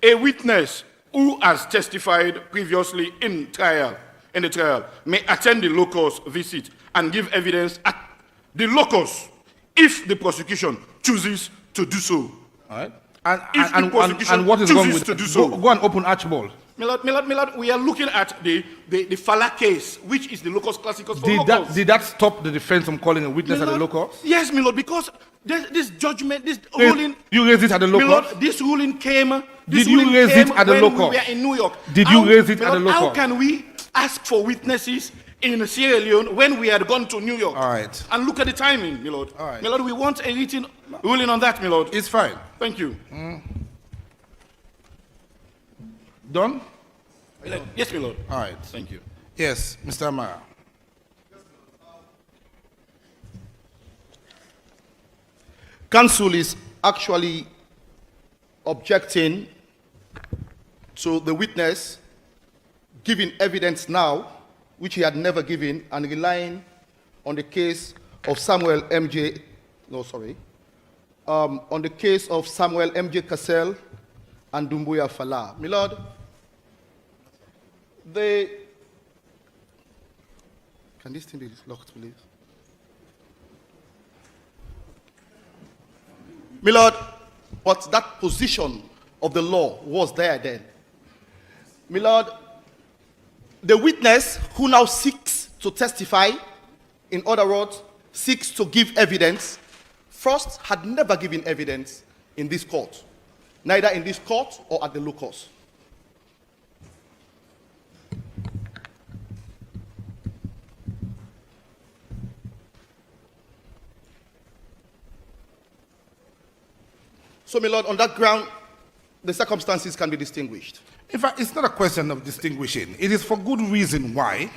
a witness who has testified previously in the trial, may attend the locus visit and give evidence at the locus if the prosecution chooses to do so. All right. If the prosecution And what is wrong chooses with to do that? so. Go and open Archibald. Milord, we are looking at the Fala case, which is the locus classicus for locus. Did that stop the defense from calling a witness at the locus? Yes, Milord, because this judgment, this ruling... You raised it at the locus? Milord, this ruling came... Did you raise it at the when locus? we were in New York. Did you raise it at the locus? How can we ask for witnesses in Sierra Leone when we had gone to New York? All right. And look at the timing, Milord. All right. Milord, we want a written ruling on that, Milord. It's fine. Thank you. Done? Yes, Milord. All right. Thank you. Yes, Mr. Amara. Counsel is actually objecting to the witness giving evidence now, which he had never given, and relying on the case of Samuel M.J. On the case of Samuel M.J. Cassell and Dumbuya Fala. My Lord, can this thing be locked, please? My Lord, but that position of the law was there then. My Lord, the witness who now seeks to testify, in other words, seeks to give evidence, first had never given evidence in this court, neither in this court or at the locus. So, my Lord, on that ground, the circumstances can be distinguished. In fact, it's not a question of distinguishing. It is for good reason why,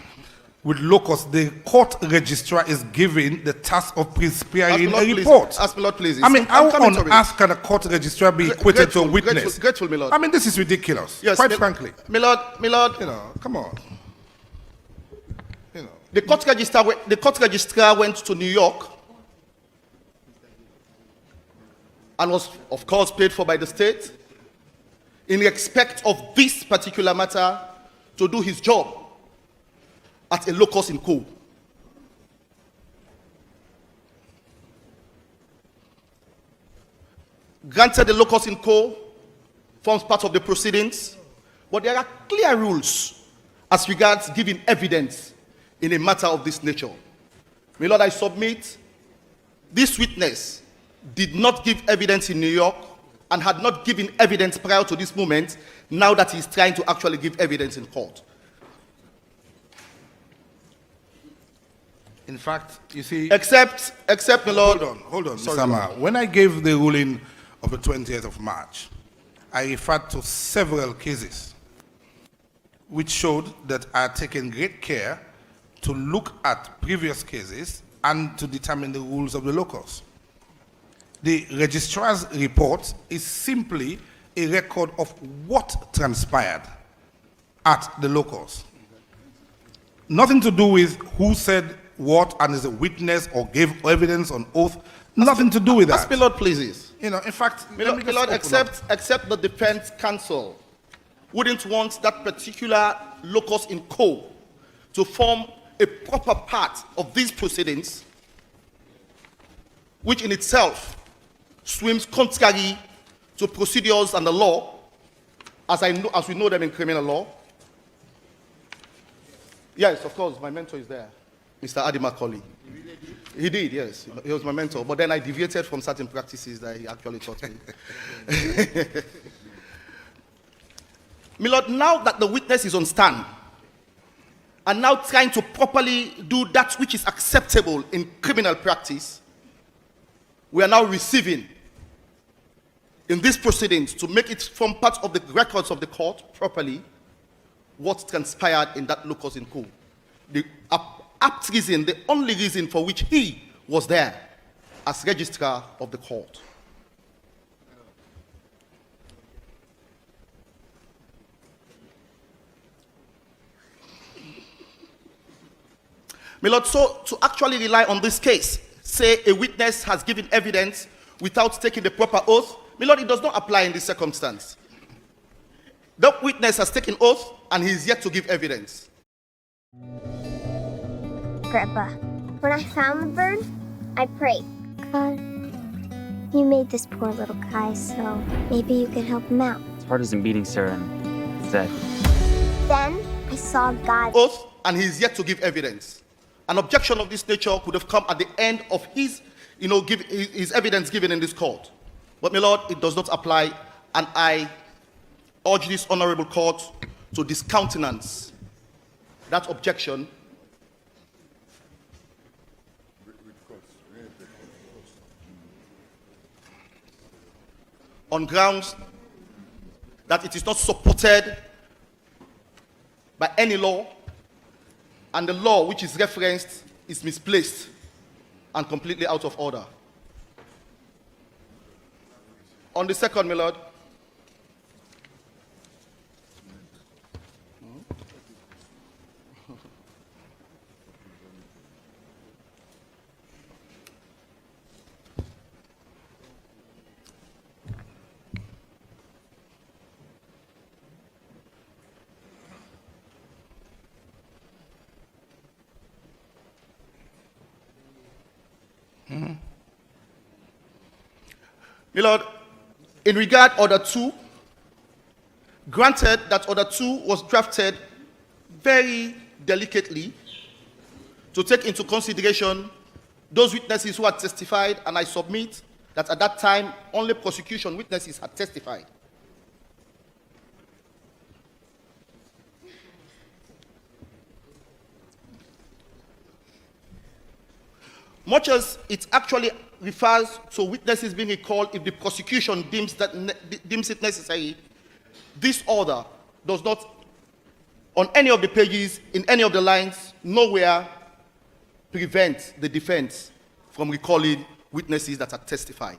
with locus, the court registrar is given the task of preparing a report. Ask me, Lord, please. I mean, how coming to on it. earth can a court registrar be equated to a witness? Grateful, my Lord. I mean, this is ridiculous. Yes, quite frankly. My Lord, You know, come on. You know. the court registrar went to New York and was, of course, paid for by the state in respect of this particular matter to do his job at a locus in Co. Granted, the locus in Co forms part of the proceedings, but there are clear rules as regards giving evidence in a matter of this nature. My Lord, I submit this witness did not give evidence in New York and had not given evidence prior to this moment, now that he's trying to actually give evidence in court. In fact, you see... Except, my Lord... Hold on, Sorry, Mr. Amara. When I gave the ruling of the 20th of March, I referred to several cases which showed that I had taken great care to look at previous cases and to determine the rules of the locus. The registrar's report is simply a record of what transpired at the locus. Nothing to do with who said what and is a witness or gave evidence on oath. Nothing to do with that. As my Lord pleases. You know, in fact, My Lord, except the defense counsel wouldn't want that particular locus in Co to form a proper part of these proceedings, which in itself swims contrary to procedures and the law, as we know them in criminal law. Yes, of course, my mentor is there, Mr. Adi Macaulay. He did, yes. He was my mentor. But then I deviated from certain practices that he actually taught me. My Lord, now that the witness is on stand, and now trying to properly do that which is acceptable in criminal practice, we are now receiving in these proceedings to make it form part of the records of the court properly what transpired in that locus in Co. The apt reason, the only reason for which he was there as registrar of the court. My Lord, so to actually rely on this case, say a witness has given evidence without taking the proper oath, my Lord, it does not apply in this circumstance. The witness has taken oath and he is yet to give evidence. Grandpa, when I found the bird, I prayed. God, you made this poor little guy, so maybe you could help him out. His heart isn't beating, Sarah, and he's dead. Then I saw God. Oath and he is yet to give evidence. An objection of this nature could have come at the end of his evidence given in this court. But my Lord, it does not apply, and I urge this honorable court to discountenance that objection on grounds that it is not supported by any law, and the law which is referenced is misplaced and completely out of order. On the second, my Lord, my Lord, in regard order 2, granted that order 2 was drafted very delicately to take into consideration those witnesses who had testified, and I submit that at that time only prosecution witnesses had testified. Much as it actually refers to witnesses being recalled if the prosecution deems it necessary, this order does not, on any of the pages, in any of the lines, nowhere prevent the defense from recalling witnesses that are testified.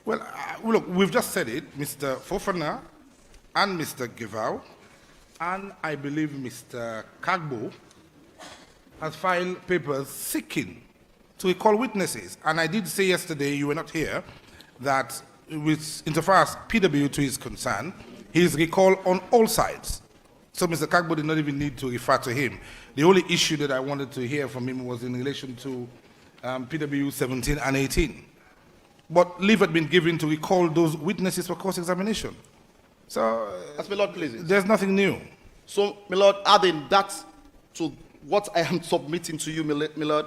Well, look, we've just said it, Mr. Fofana and Mr. Givau, and I believe Mr. Kagbo has filed papers seeking to recall witnesses. And I did say yesterday, you were not here, that with insofar as PW is concerned, he is recalled on all sides. So Mr. Kagbo did not even need to refer to him. The only issue that I wanted to hear from him was in relation to PW 17 and 18. But leave had been given to recall those witnesses for cross-examination. So, as my Lord pleases, there's nothing new. So, my Lord, adding that to what I am submitting to you, my Lord,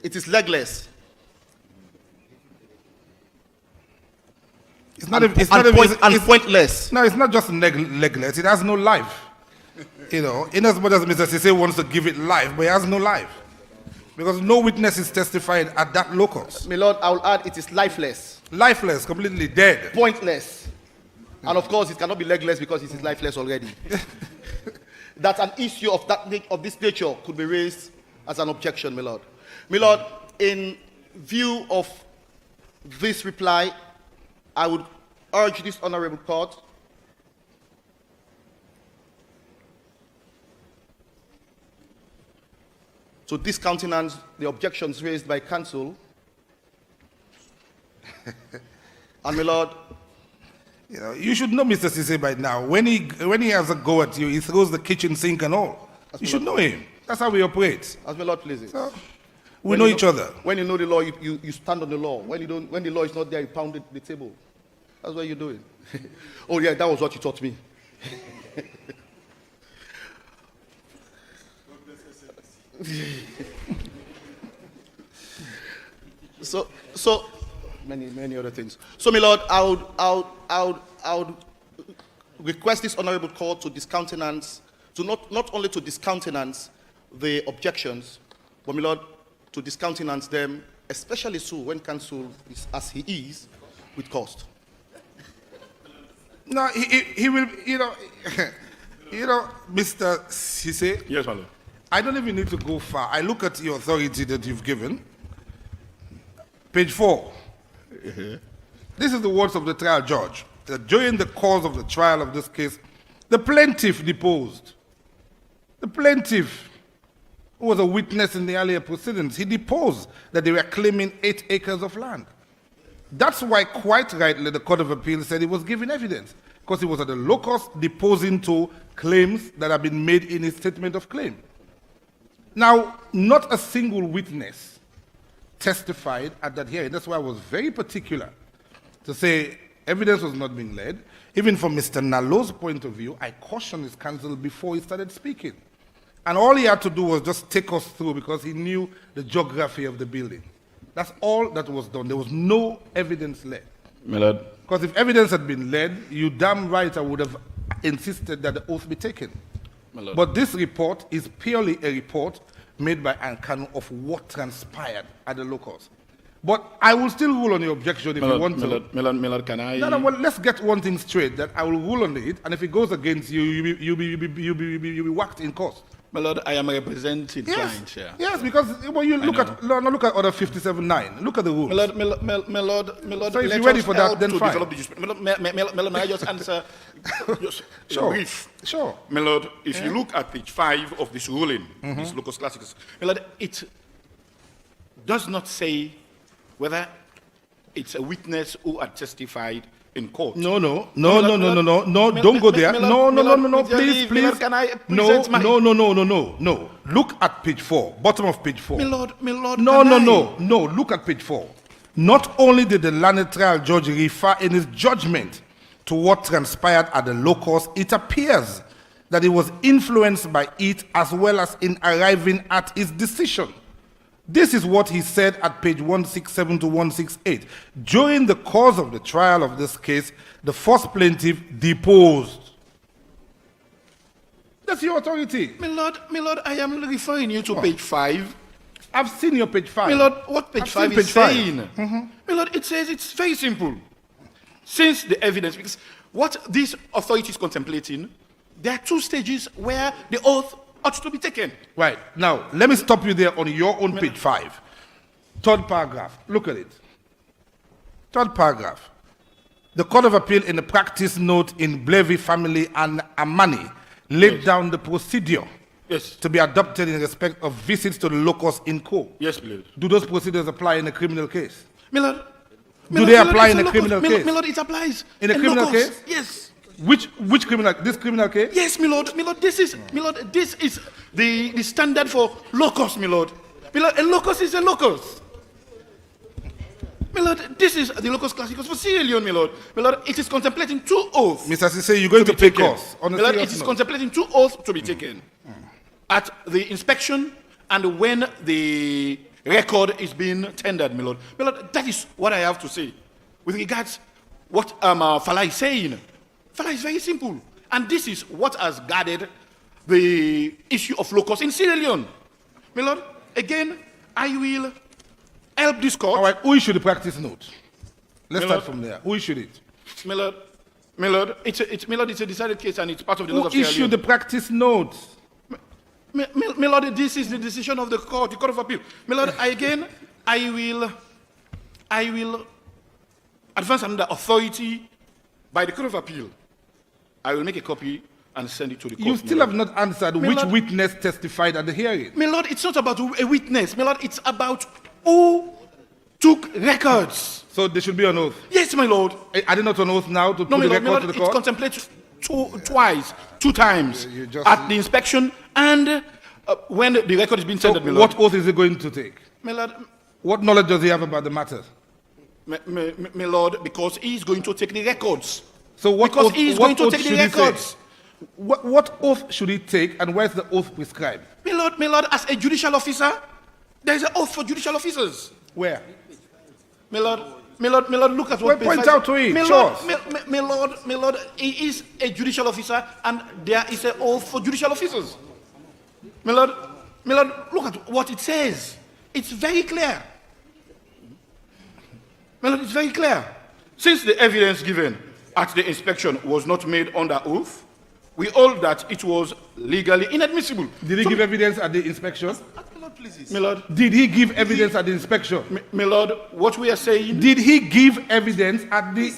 it is legless. It's not pointless. No, it's not just legless. It has no life. You know, in as much as Mr. Sise wants to give it life, but it has no life. Because no witness is testified at that locus. My Lord, I will add it is lifeless. Lifeless, completely dead. Pointless. And of course, it cannot be legless because it is lifeless already. That an issue of this nature could be raised as an objection, my Lord. My Lord, in view of this reply, I would urge this honorable court to discountenance the objections raised by counsel. And my Lord, you know, you should know Mr. Sise by now. When he has a go at you, he throws the kitchen sink and all. You should know him. That's how we operate. As my Lord pleases. So, we know each other. When you know the law, you stand on the law. When the law is not there, you pound the table. That's what you're doing. Oh yeah, that was what you taught me. So many other things. So, my Lord, I would request this honorable court to discountenance, to not only to discountenance the objections, but, my Lord, to discountenance them, especially so when counsel is as he is, with cost. No, he will, you know, Mr. Sise. Yes, my Lord. I don't even need to go far. I look at the authority that you've given. Page 4. This is the words of the trial judge. That during the course of the trial of this case, The plaintiff deposed. The plaintiff, who was a witness in the earlier proceedings, he deposed that they were claiming 8 acres of land. That's why, quite rightly, the Court of Appeal said he was giving evidence, because he was at the locus deposing to claims that have been made in his statement of claim. Now, not a single witness testified at that hearing. That's why I was very particular to say evidence was not being led. Even from Mr. Nalo's point of view, I cautioned his counsel before he started speaking. And all he had to do was just take us through because he knew the geography of the building. That's all that was done. There was no evidence led. My lord. Because if evidence had been led, you damn right I would have insisted that the oath be taken. My lord. But this report is purely a report made by Ankanu of what transpired at the locals. But I will still rule on your objection if you want to. My lord, can I? No, well, let's get one thing straight, that I will rule on it, and if it goes against you, you'll be whacked in court. My lord, I am representing client here. Yes, because when you look at look at order 57.9, look at the rules. My lord, So if you're ready for that, then fine. My lord, may I just answer? Just Sure. brief. Sure. My lord, if you look at page 5 of this ruling, this locus classicus, my lord, it does not say whether it's a witness who had testified in court. No, don't go there. No, please. Can I No, present my... no. Look at page 4, bottom of page 4. My lord, No, look at page 4. Not only did the learned trial judge refer in his judgment to what transpired at the locus, it appears that he was influenced by it as well as in arriving at his decision. This is what he said at page 167 to 168. During the course of the trial of this case, the first plaintiff deposed. That's your authority. My lord, I am referring you to page 5. I've seen your page 5. My lord, what page I've 5 seen is page 5. saying? My lord, it says it's very simple. Since the evidence, because what this authority is contemplating, there are 2 stages where the oath ought to be taken. Right. Now, let me stop you there on your own page 5. 3rd paragraph. Look at it. 3rd paragraph. The Court of Appeal in the practice note in Blevy Family and Amani laid down the procedure to be adopted in respect of visits to the locus in co. Yes, please. Do those procedures apply in a criminal case? My lord, Do they apply in a criminal case? My lord, it applies. In a criminal locus. case? Yes. Which criminal? This criminal case? Yes, my lord. This is the standard for locus, my lord. My lord, a locus is a locus. My lord, this is the locus classicus for Sierra Leone, my lord. My lord, it is contemplating 2 oaths. Mr. Sise, you're going to take us on a My lord, it serious is note. contemplating 2 oaths to be taken at the inspection and when the record is being tendered, my lord. My lord, that is what I have to say with regards what Fala is saying. Fala is very simple, and this is what has guarded the issue of locus in Sierra Leone. My lord, again, I will help this court. All right, who issued the practice note? Let's My start lord. from there. Who issued it? My lord, it's a decided case, and it's part of the law Who of Sierra issued Leone. the practice note? My lord, this is the decision of the Court of Appeal. My lord, I will advance under authority by the Court of Appeal. I will make a copy and send it to the court. You still have not answered My which lord. witness testified at the hearing. My lord, it's not about a witness. My lord, it's about who took records. So there should be an oath. Yes, my lord. Are they not on oath now to No, put my the lord, record to the it's court? contemplated two times You just- at the inspection and when the record is being So tendered, my lord. what oath is he going to take? My lord, What knowledge does he have about the matter? my lord, because he is going to take the records. So what Because oath, he is what going to oath take the should he take? records. What oath should he take, and where's the oath prescribed? My lord, as a judicial officer, there is an oath for judicial officers. Where? My lord, look at Well, what point page out to it, My show lord, us. my lord, he is a judicial officer, and there is an oath for judicial officers. My lord, look at what it says. It's very clear. My lord, it's very clear. Since the evidence given at the inspection was not made under oath, we hold that it was legally inadmissible. Did he give evidence at the inspection? My lord, Did he give evidence at the inspection? my lord, what we are saying. Did he give evidence at the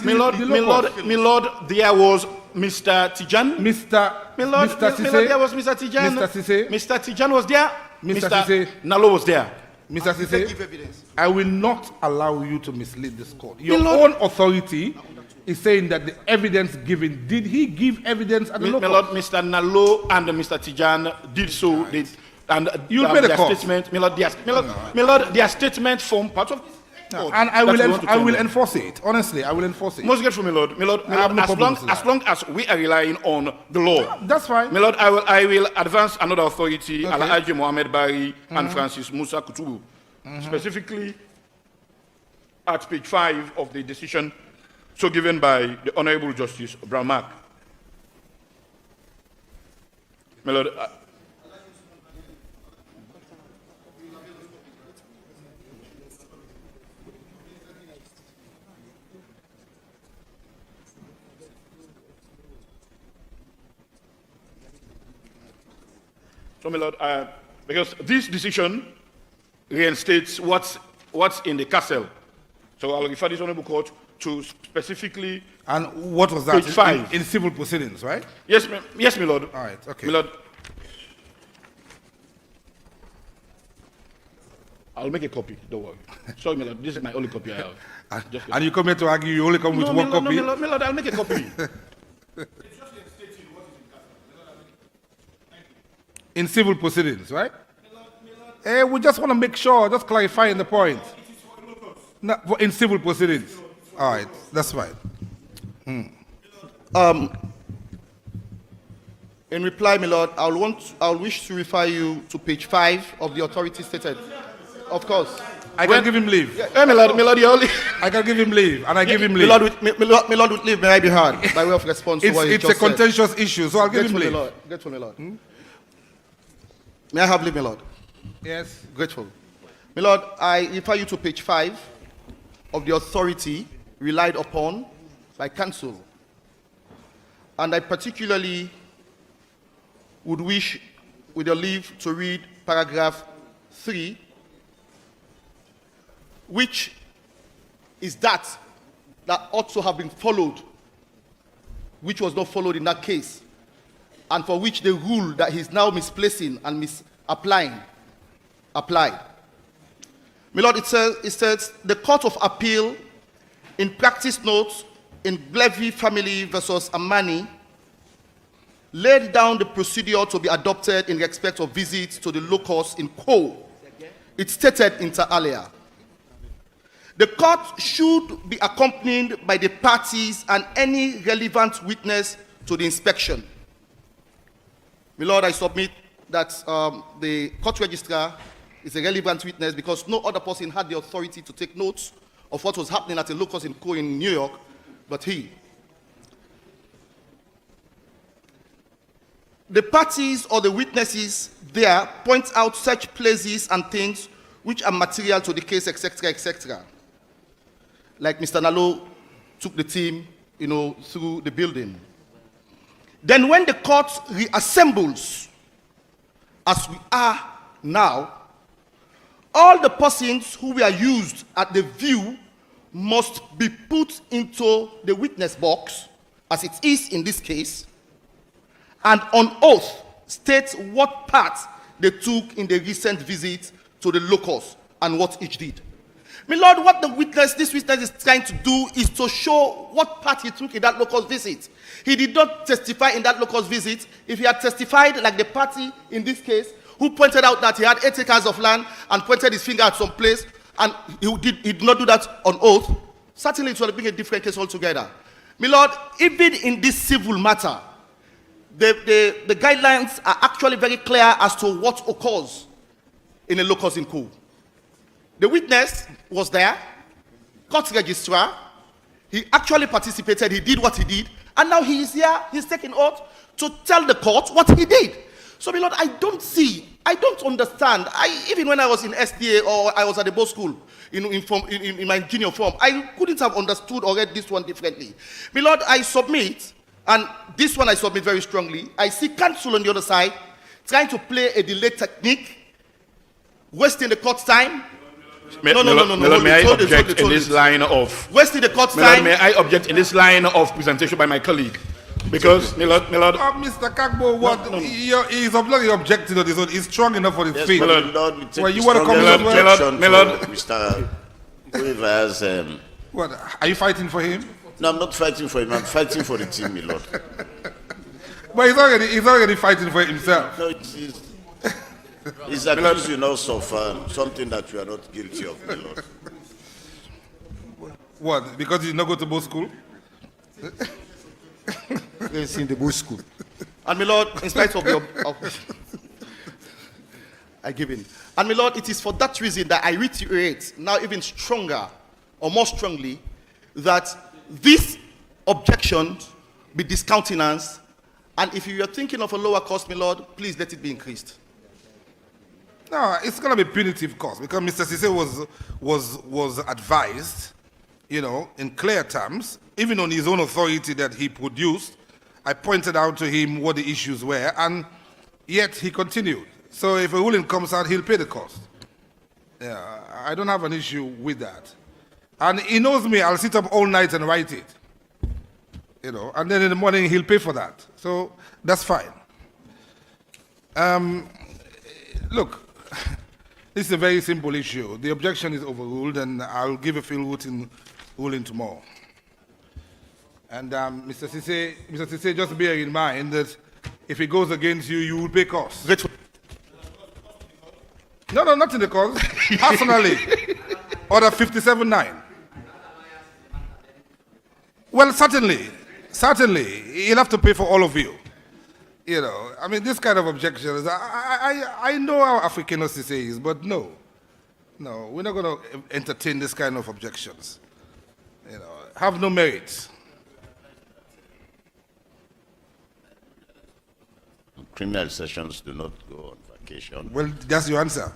My lord, there was Mr. Tijan. Mr. Milord, Mr. Milord, Sise. there was Mr. Tijan. Mr. Sise. Mr. Tijan was there. Mr. Sise. Nalo was there. Mr. Sise, Give evidence. I will not allow you to mislead this court. Your Milord- own authority is saying that the evidence given, did he give evidence at the local? Milord, Mr. Nalo and Mr. Tijan did so. They, and You'll pay the their cost. statement, Milord, their statement form part of No, and I will enforce it. Honestly, I will enforce it. Most grateful, Milord. I have no problem with As that. long as we are relying on the law. That's fine. Milord, I will advance another authority, Okay. Alhaji Mohammed Bari and Francis Musa Kutubu, specifically at page 5 of the decision so given by the Honorable Justice Brown Mark. Milord, so, my Lord, because this decision reinstates what's in the castle. So I'll refer this honorable court to specifically. And what was that? Page 5. In civil proceedings, right? Yes, yes, my Lord. All right, okay. My Lord, I'll make a copy. Don't worry. Sorry, my Lord. This is my only copy I have. And you come here to argue, you only come with No, one my Lord, copy? No, my Lord, I'll make a copy. In civil proceedings, right? We just want to make sure, just clarifying the point. No, in civil proceedings. All right, that's fine. In reply, my lord, I'll wish to refer you to page 5 of the authority stated. Of course. I can give him leave. Hey, my Lord, you only. I can give him leave, and I give him My leave. lord would leave, may I be heard by way of response to what you It's a just said. contentious issue, so I'll give him Grateful, my leave. lord. Grateful, my lord. May I have leave, my lord? Yes. Grateful. My lord, I refer you to page 5 of the authority relied upon by counsel. And I particularly would wish, with your leave, to read paragraph 3, which is that ought to have been followed, which was not followed in that case, and for which the rule that he's now misplacing and misapplying applied. My lord, it says the Court of Appeal in practice notes in Blevy family versus Amani laid down the procedure to be adopted in respect of visits to the locus in quo. It stated inter alia. The court should be accompanied by the parties and any relevant witness to the inspection. My lord, I submit that the court registrar is a relevant witness because no other person had the authority to take notes of what was happening at a locus in quo in New York, but he. The parties or the witnesses there point out such places and things which are material to the case, etc., etc. Like Mr. Nalo took the team, through the building. Then when the court reassembles, as we are now, all the persons who were used at the view must be put into the witness box, as it is in this case, and on oath state what part they took in the recent visit to the locus and what each did. My lord, what this witness is trying to do is to show what part he took in that locus visit. He did not testify in that locus visit. If he had testified like the party in this case, who pointed out that he had 8 acres of land and pointed his finger at some place, and he did not do that on oath, certainly it would have been a different case altogether. My lord, even in this civil matter, the guidelines are actually very clear as to what occurs in a locus in quo. The witness was there, court registrar, he actually participated, he did what he did, and now he is here, he's taking oath to tell the court what he did. So, my lord, I don't understand. Even when I was in SDA or I was at the board school, in my junior form, I couldn't have understood or read this one differently. My lord, I submit, and this one I submit very strongly. I see counsel on the other side trying to play a delay technique, wasting the court's time. May I object in this line of... Wasting the court's time. May I object in this line of presentation by my colleague? Because, my Lord, Mr. Kagbo, what? no. He's not objecting on his own. He's strong enough on his Yes, feet. my Lord, we take Well, the you wanna come strongest in as well? objection My Lord. to Mr. Whoever has, What? Are you fighting for him? no, I'm not fighting for him. I'm fighting for the team, my Lord. But he's already fighting for himself. No, he's accusing us of something that we are not guilty of, my Lord. What? Because he did not go to both school? It's in the bush school. And my Lord, in spite of your... I give in. And my Lord, it is for that reason that I reiterate now even stronger or more strongly that this objection be discountenanced, and if you are thinking of a lower cost, my Lord, please let it be increased. No, it's going to be punitive cost because Mr. Sise was advised, you know, in clear terms, even on his own authority that he produced. I pointed out to him what the issues were, and yet he continued. So if a ruling comes out, he'll pay the cost. Yeah, I don't have an issue with that. And he knows me, I'll sit up all night and write it. You know, and then in the morning he'll pay for that. So that's fine. Look, this is a very simple issue. The objection is overruled, and I'll give a full ruling tomorrow. And Mr. Sise, just bear in mind that if it goes against you, you will pay costs. No, not in the cost. Personally, order 57-9. Well, certainly, he'll have to pay for all of you. You know, I mean, this kind of objections, I know how Africanus Sise is, but no, we're not going to entertain this kind of objections. You know, have no merit. Criminal sessions do not go on vacation. Well, that's your answer.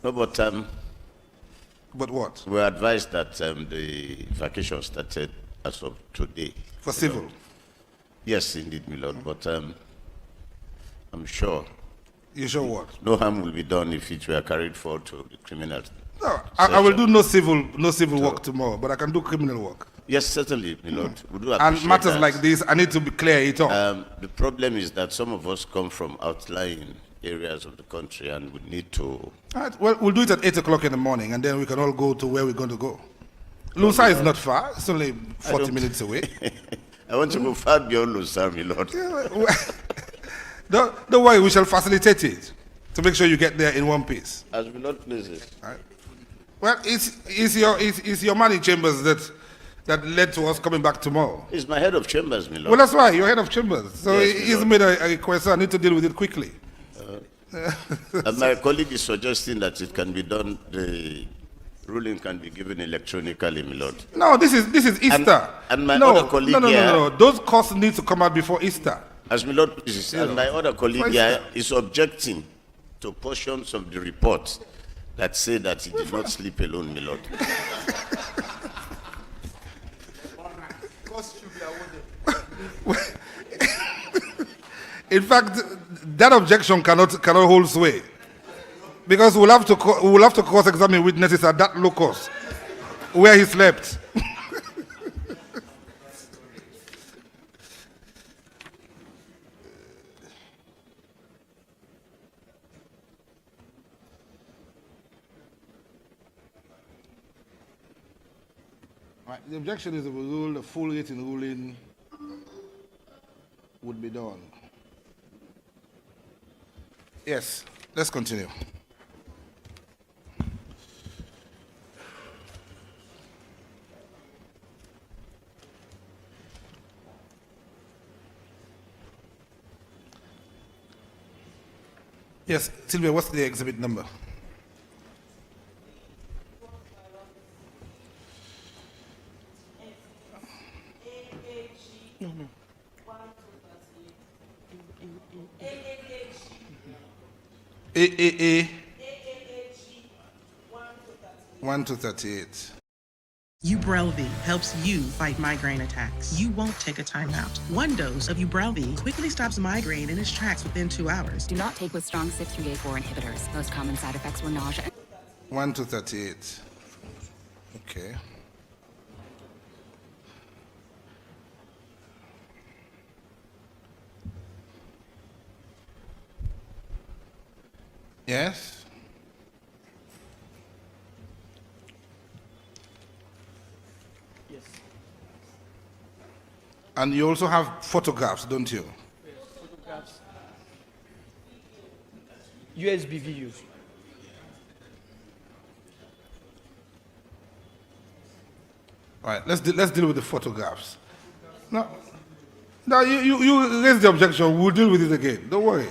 No, but But what? we're advised that the vacation started as of today. For civil. Yes, indeed, my Lord, but I'm sure You sure what? no harm will be done if it were carried forward to the criminal. No, I will do no civil work tomorrow, but I can do criminal work. Yes, certainly, my Lord. We do And appreciate matters that. like this, I need to be clear it up. The problem is that some of us come from outlying areas of the country and we need to... All right, well, we'll do it at 8 o'clock in the morning, and then we can all go to where we're going to go. Lusa is not far. It's only 40 minutes away. I want to go far beyond Lusar, my Lord. Don't worry, we shall facilitate it to make sure you get there in one piece. As my Lord pleases. All right. Well, it's your man in chambers that led to us coming back tomorrow. He's my head of chambers, my Lord. Well, that's right. You're head of chambers. So Yes, my he's Lord. made a request, so I need to deal with it quickly. And my colleague is suggesting that it can be done, the ruling can be given electronically, my Lord. No, this is Easter. And my no, other colleague no. here- Those costs need to come out before Easter. As my Lord pleases. And my other colleague Why is here is objecting to portions of the report that say that he did not sleep alone, my Lord. In fact, that objection cannot hold sway, because we'll have to cross-examine witnesses at that locus where he slept. Right, the objection is overruled. A full written ruling would be done. Yes, let's continue. Yes, Sylvia, what's the exhibit number? AAA 1 to 38. Ubrelvy helps you fight migraine attacks. You won't take a time out. One dose of Ubrelvy quickly stops migraine in its tracks within 2 hours. Do not take with strong 6-3-4 inhibitors. Most common side effects were nausea. 1 to 38. Okay. Yes? Yes. And you also have photographs, don't you? Photographs. USB videos. All right, let's deal with the photographs. No, no, you raise the objection. We'll deal with it again. Don't worry.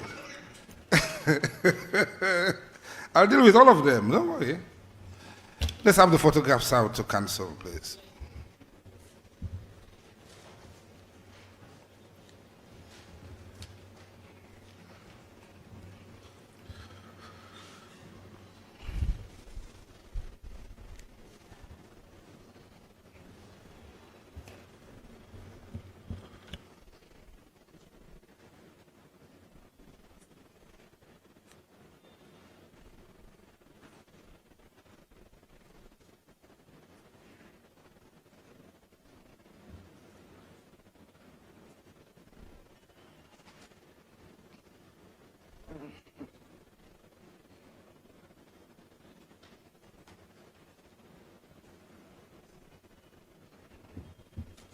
I'll deal with all of them. Don't worry. Let's have the photographs out to cancel, please.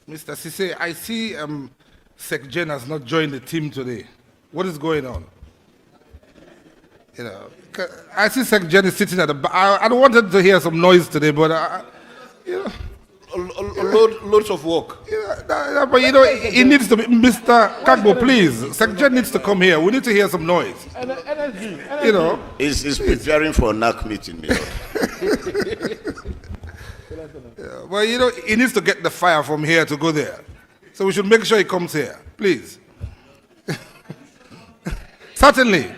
Mr. Sise, I see Sekjen has not joined the team today. What is going on? You know, I see Sekjen is sitting at the back. I wanted to hear some noise today, but you know. Loads of work. Yeah, but you know, it needs to be, Mr. Kagbo, please. Sekjen needs to come here. We need to hear some noise. Energy. You know. He's preparing for a NAC meeting, my lord. Yeah, well, you know, he needs to get the fire from here to go there. So we should make sure he comes here, please. Certainly.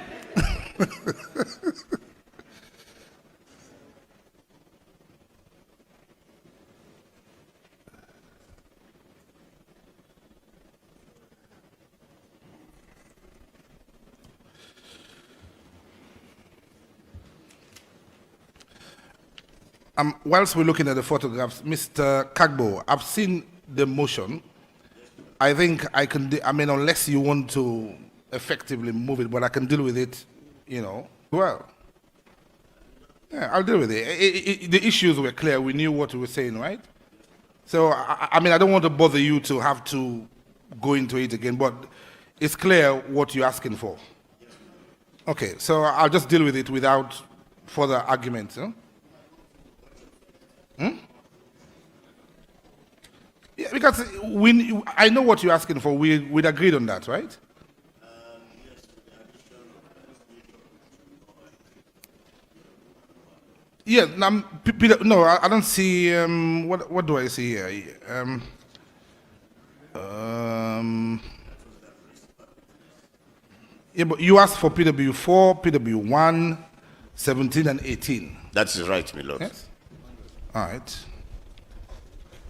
Whilst we're looking at the photographs, Mr. Kagbo, I've seen the motion. I think I can, I mean, unless you want to effectively move it, but I can deal with it, you know, well. Yeah, I'll deal with it. The issues were clear. We knew what we were saying, right? So, I mean, I don't want to bother you to have to go into it again, but it's clear what you're asking for. Okay, so I'll just deal with it without further argument. Huh? Yeah, because I know what you're asking for. We'd agreed on that, right? Yeah, Peter, no, I don't see. What do I see here? Yeah, but you asked for PW4, PW1, 17, and 18. That's right, my lord. Yes. All right.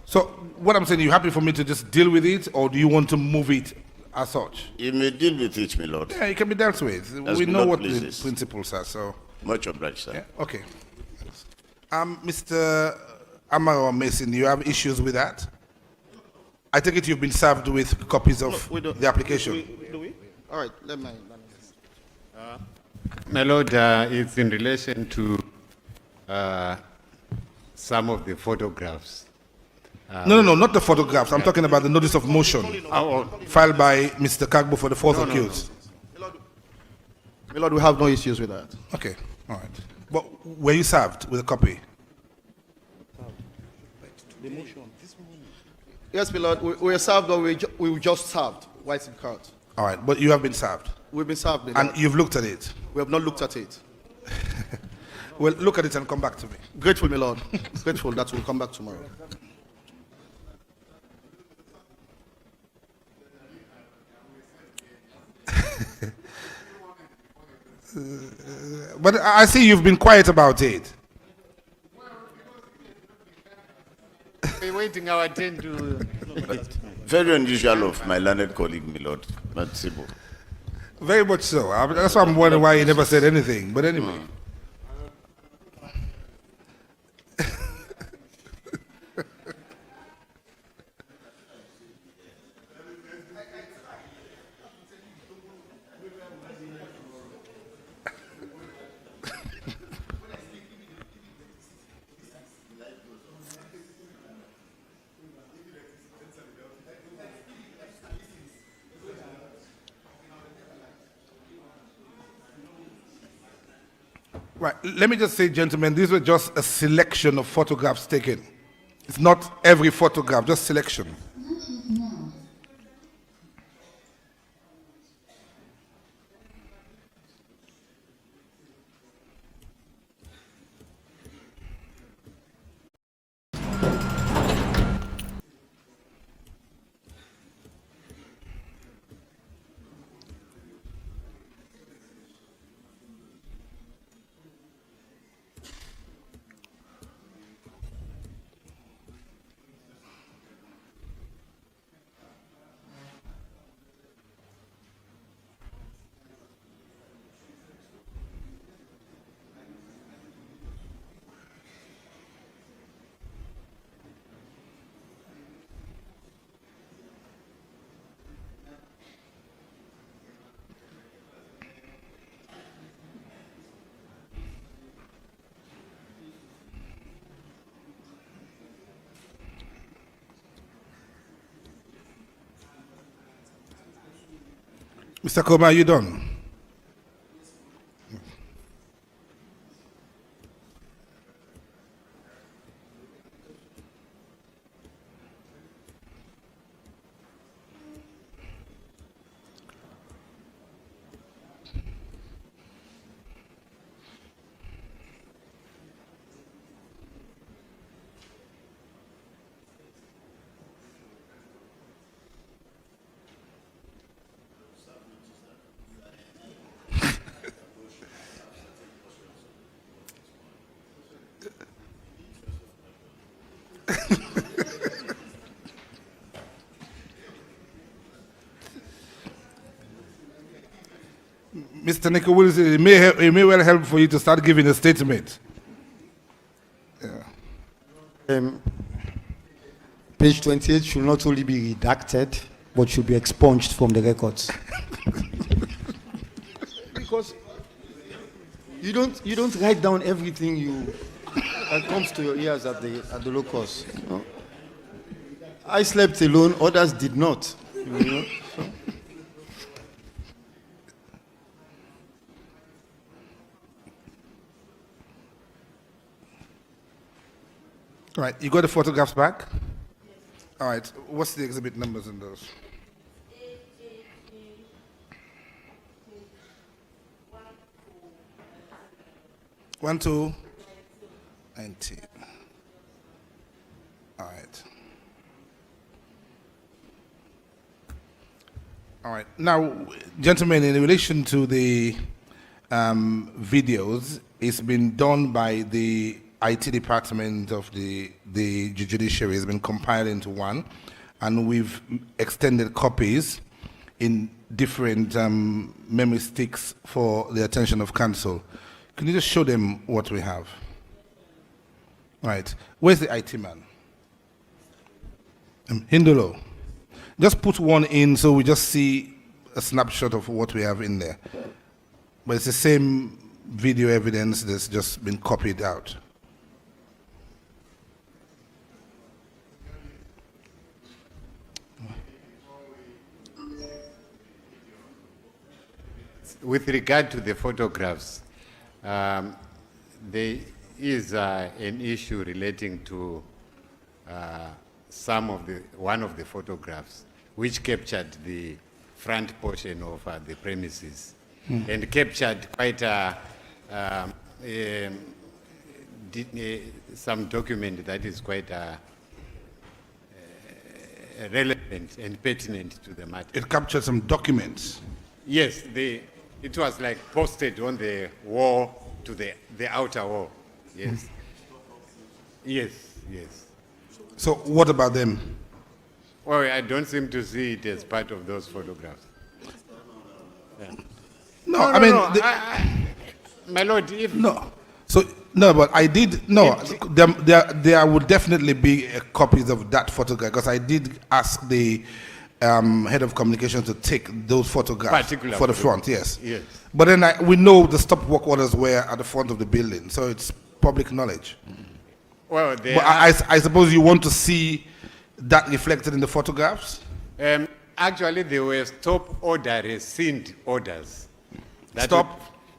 So what I'm saying, are you happy for me to just deal with it, or do you want to move it as such? You may deal with it, my lord. Yeah, it can be dealt with. As we my know lord what pleases. the principles are, so. Much obliged, sir. Yeah, okay. Mr. Amaro Mason, do you have issues with that? I take it you've been served with copies of the application. Do we? All right, let me. My lord, it's in relation to some of the photographs. No, not the photographs. I'm talking about the notice of motion filed by Mr. Kagbo for the fourth accused. My lord, we have no issues with that. Okay, all right. But were you served with a copy? Yes, my lord, we were served, or we were just served. White in court. All right, but you have been served. We've been served. My And lord. you've looked at it. We have not looked at it. Well, look at it and come back to me. Grateful, my lord. Grateful that we'll come back tomorrow. But I see you've been quiet about it. We're waiting our turn to. Very unusual of my learned colleague, my lord, Matsibo. Very much so. That's why I'm wondering why he never said anything. But anyway. Right. Let me just say, gentlemen, these were just a selection of photographs taken. It's not every photograph, just selection. Mr. Koma, are you done? Mr. Nico Wilson, it may well help for you to start giving a statement. Page 28 should not only be redacted, but should be expunged from the records. Because you don't write down everything that comes to your ears at the locus. You know? I slept alone, others did not. You know? So. All right, you got the photographs back? All right, what's the exhibit numbers in those? One, 2, 19. All right. All right. Now, gentlemen, in relation to the videos, it's been done by the IT department of the judiciary. Has been compiled into one, and we've extended copies in different memory sticks for the attention of council. Can you just show them what we have? Right. Where's the IT man? Hindolo. Just put one in so we just see a snapshot of what we have in there. But it's the same video evidence that's just been copied out. With regard to the photographs, there is an issue relating to one of the photographs, which captured the front portion of the premises, and captured quite some document that is quite relevant and pertinent to the matter. It captured some documents. Yes, it was like posted on the wall to the outer wall. Yes. Yes, yes. So what about them? Well, I don't seem to see it as part of those photographs. Yeah. My lord, if... No. So, no, but I did, no, there would definitely be copies of that photograph, because I did ask the head of communication to take those photographs for the front, yes. Yes. But then we know the stop work orders were at the front of the building, so it's public knowledge. Well, but I suppose you want to see that reflected in the photographs? Actually, there were stop order rescind orders.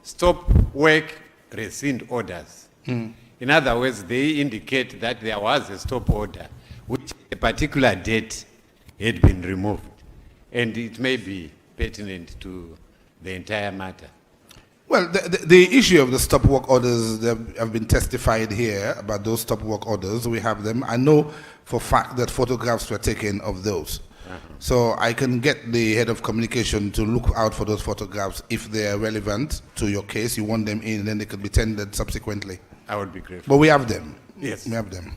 Stop work rescind orders. In other words, they indicate that there was a stop order, which a particular date had been removed, and it may be pertinent to the entire matter. Well, the issue of the stop work orders, they have been testified here about those stop work orders. We have them. I know for a fact that photographs were taken of those. So I can get the head of communication to look out for those photographs if they are relevant to your case. You want them in, then they could be tendered subsequently. I would be grateful. But we have them. Yes. We have them.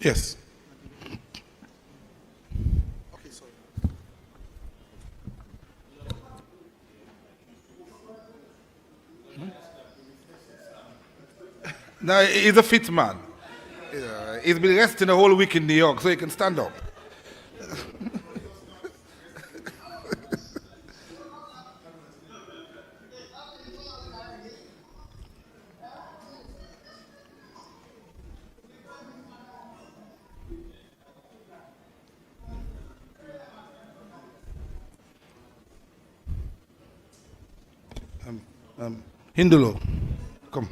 Yes. No, he's a fit man. He's been resting a whole week in New York, so he can stand up. Hindulo, come.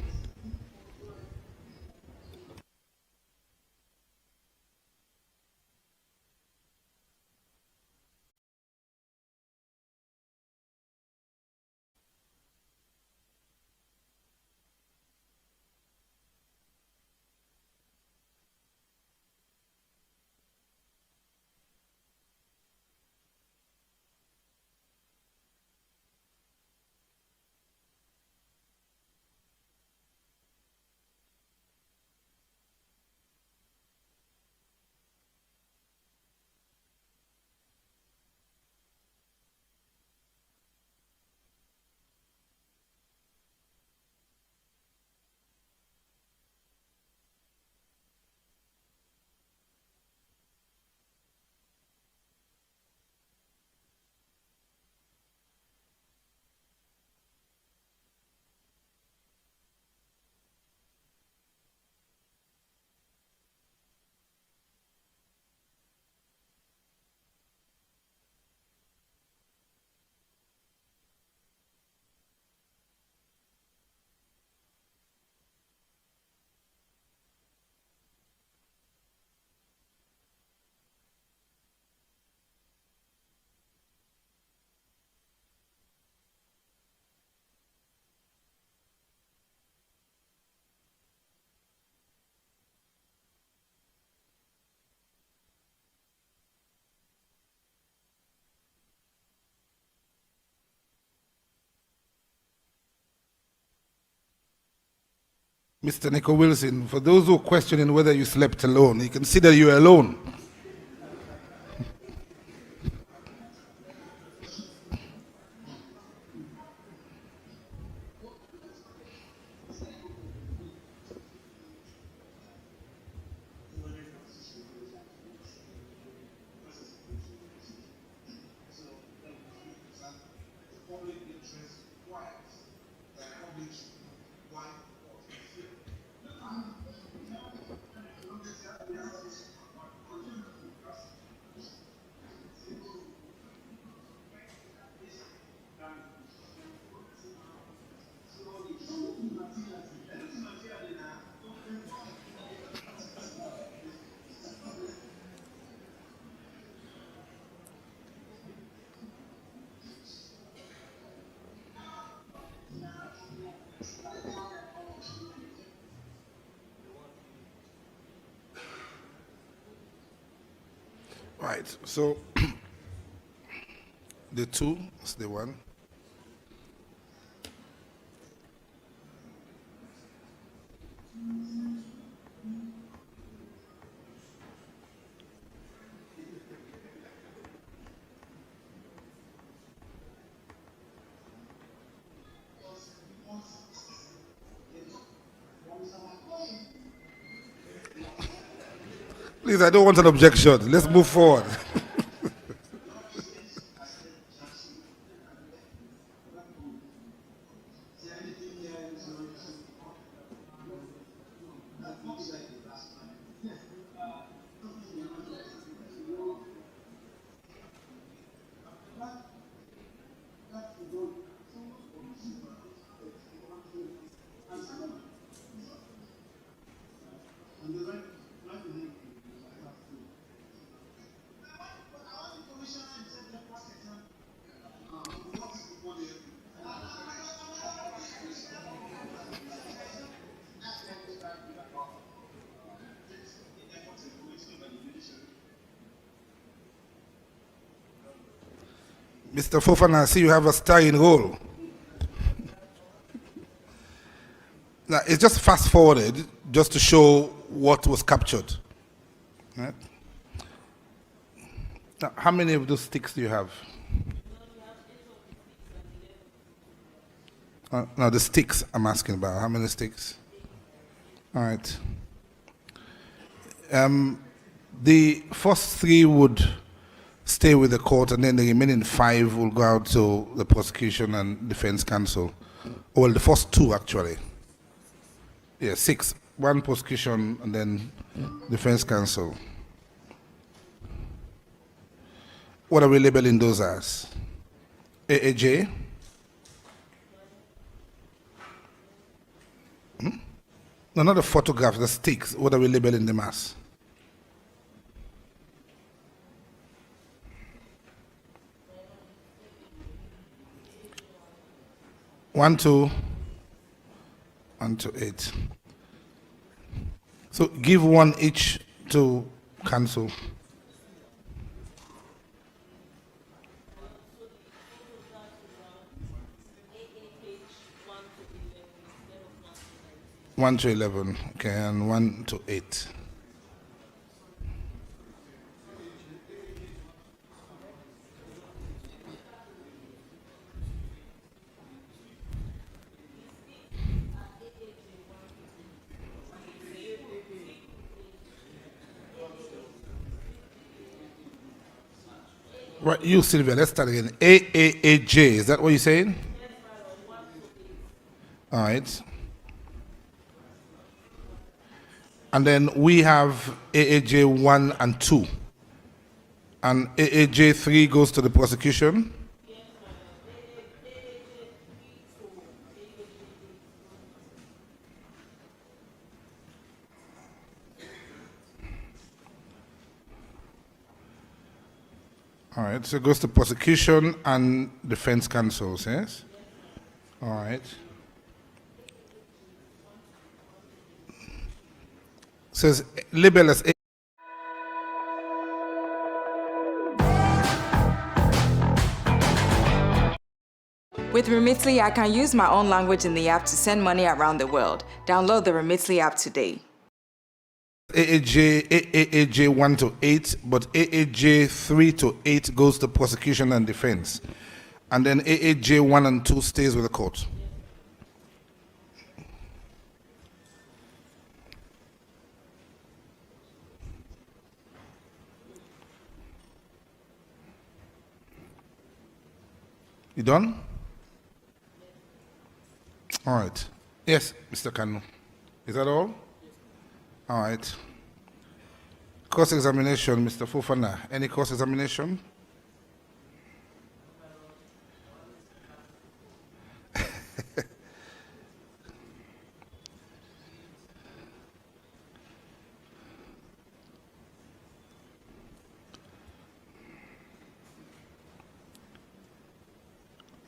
Mr. Nico Wilson, for those who are questioning whether you slept alone, you consider you alone. Right, so the two is the one. Please, I don't want an objection. Let's move forward. Mr. Fofana, I see you have a starring role. Now, it's just fast forwarded just to show what was captured. Right? Now, how many of those sticks do you have? No, the sticks I'm asking about. How many sticks? All right. The first 3 would stay with the court, and then the remaining 5 will go out to the prosecution and defense counsel. Well, the first 2 actually. Yeah, 6. 1 prosecution and then defense counsel. What are we labeling those as? AAJ? No, not the photographs, the sticks. What are we labeling them as? One to 8. So give 1 each to counsel. One to 11, okay, and 1 to 8. Right, you Sylvia, let's start again. AAJ, is that what you're saying? All right. And then we have AAJ 1 and 2. And AAJ 3 goes to the prosecution. All right, so it goes to prosecution and defense counsels, yes? All right. Says label as A. With Remitly, I can use my own language in the app to send money around the world. Download the Remitly app today. AAJ 1 to 8, but AAJ 3 to 8 goes to prosecution and defense. And then AAJ 1 and 2 stays with the court. You done? All right. Yes, Mr. Kanu. Is that all? All right. Cross-examination, Mr. Fofana. Any cross-examination?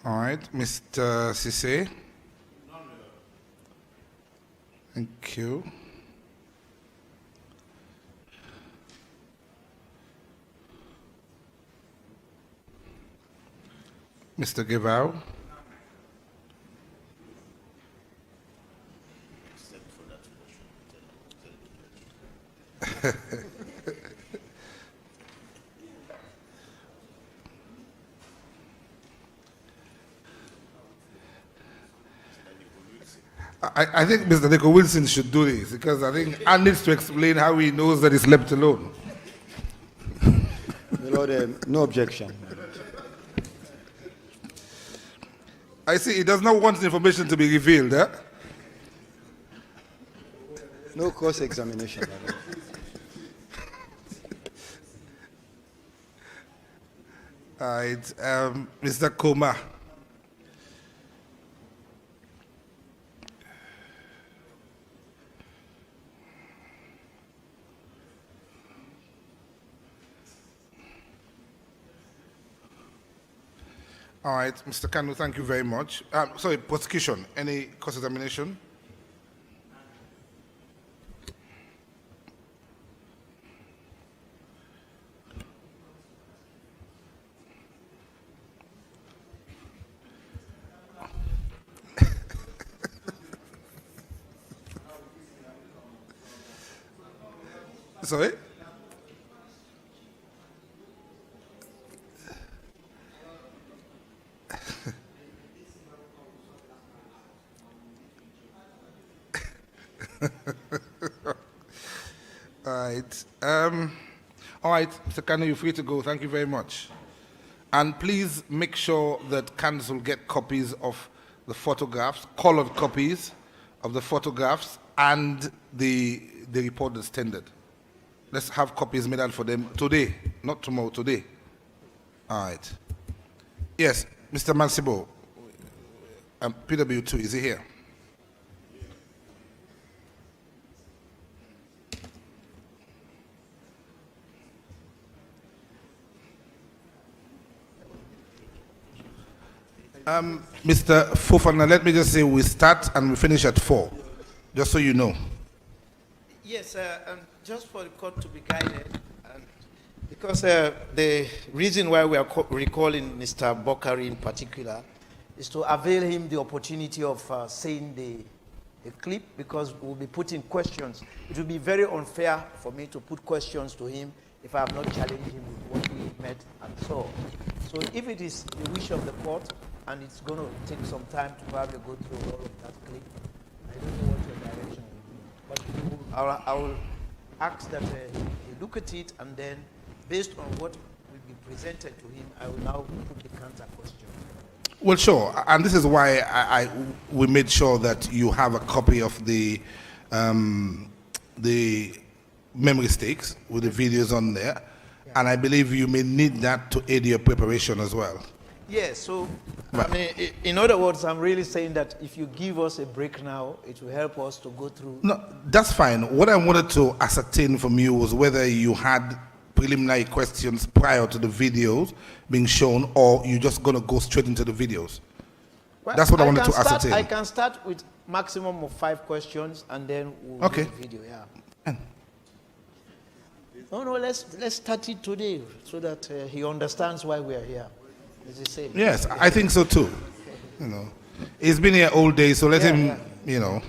All right, Mr. Sise. Thank you. Mr. Givao. I think Mr. Nico Wilson should do this because I think Anne needs to explain how he knows that he's left alone. My Lord, no objection. I see he does not want the information to be revealed, eh? No cross-examination. All right, Mr. Koma. All right, Mr. Kanu, thank you very much. Sorry, prosecution, any cross-examination? Sorry? All right, Mr. Kanu, you're free to go. Thank you very much. And please make sure that counsel get copies of the photographs, colored copies of the photographs and the report that's tendered. Let's have copies made out for them today, not tomorrow, today. All right. Yes, Mr. Mansibo, PW2, is he here? Mr. Fofana, let me just say we start and we finish at 4, just so you know. Yes, just for the court to be guided, because the reason why we are recalling Mr. Bokari in particular is to avail him the opportunity of saying the clip, because we'll be putting questions. It will be very unfair for me to put questions to him if I have not challenged him with what we met and saw. So if it is the wish of the court, and it's going to take some time to probably go through all of that clip, I don't know what your direction will be. But I will ask that he look at it, and then based on what will be presented to him, I will now put the counter question. Well, sure, and this is why we made sure that you have a copy of the memory sticks with the videos on there, and I believe you may need that to aid your preparation as well. Yes, so I mean, in other words, I'm really saying that if you give us a break now, it will help us to go through. No, that's fine. What I wanted to ascertain from you was whether you had preliminary questions prior to the videos being shown, or you're just going to go straight into the videos. Well, that's what I wanted to ascertain. I can start with maximum of 5 questions, and then we'll do the video. Yeah. No, let's start it today so that he understands why we are here. Is the same? Yes, I think so too. You know, he's been here all day, so let him, you know.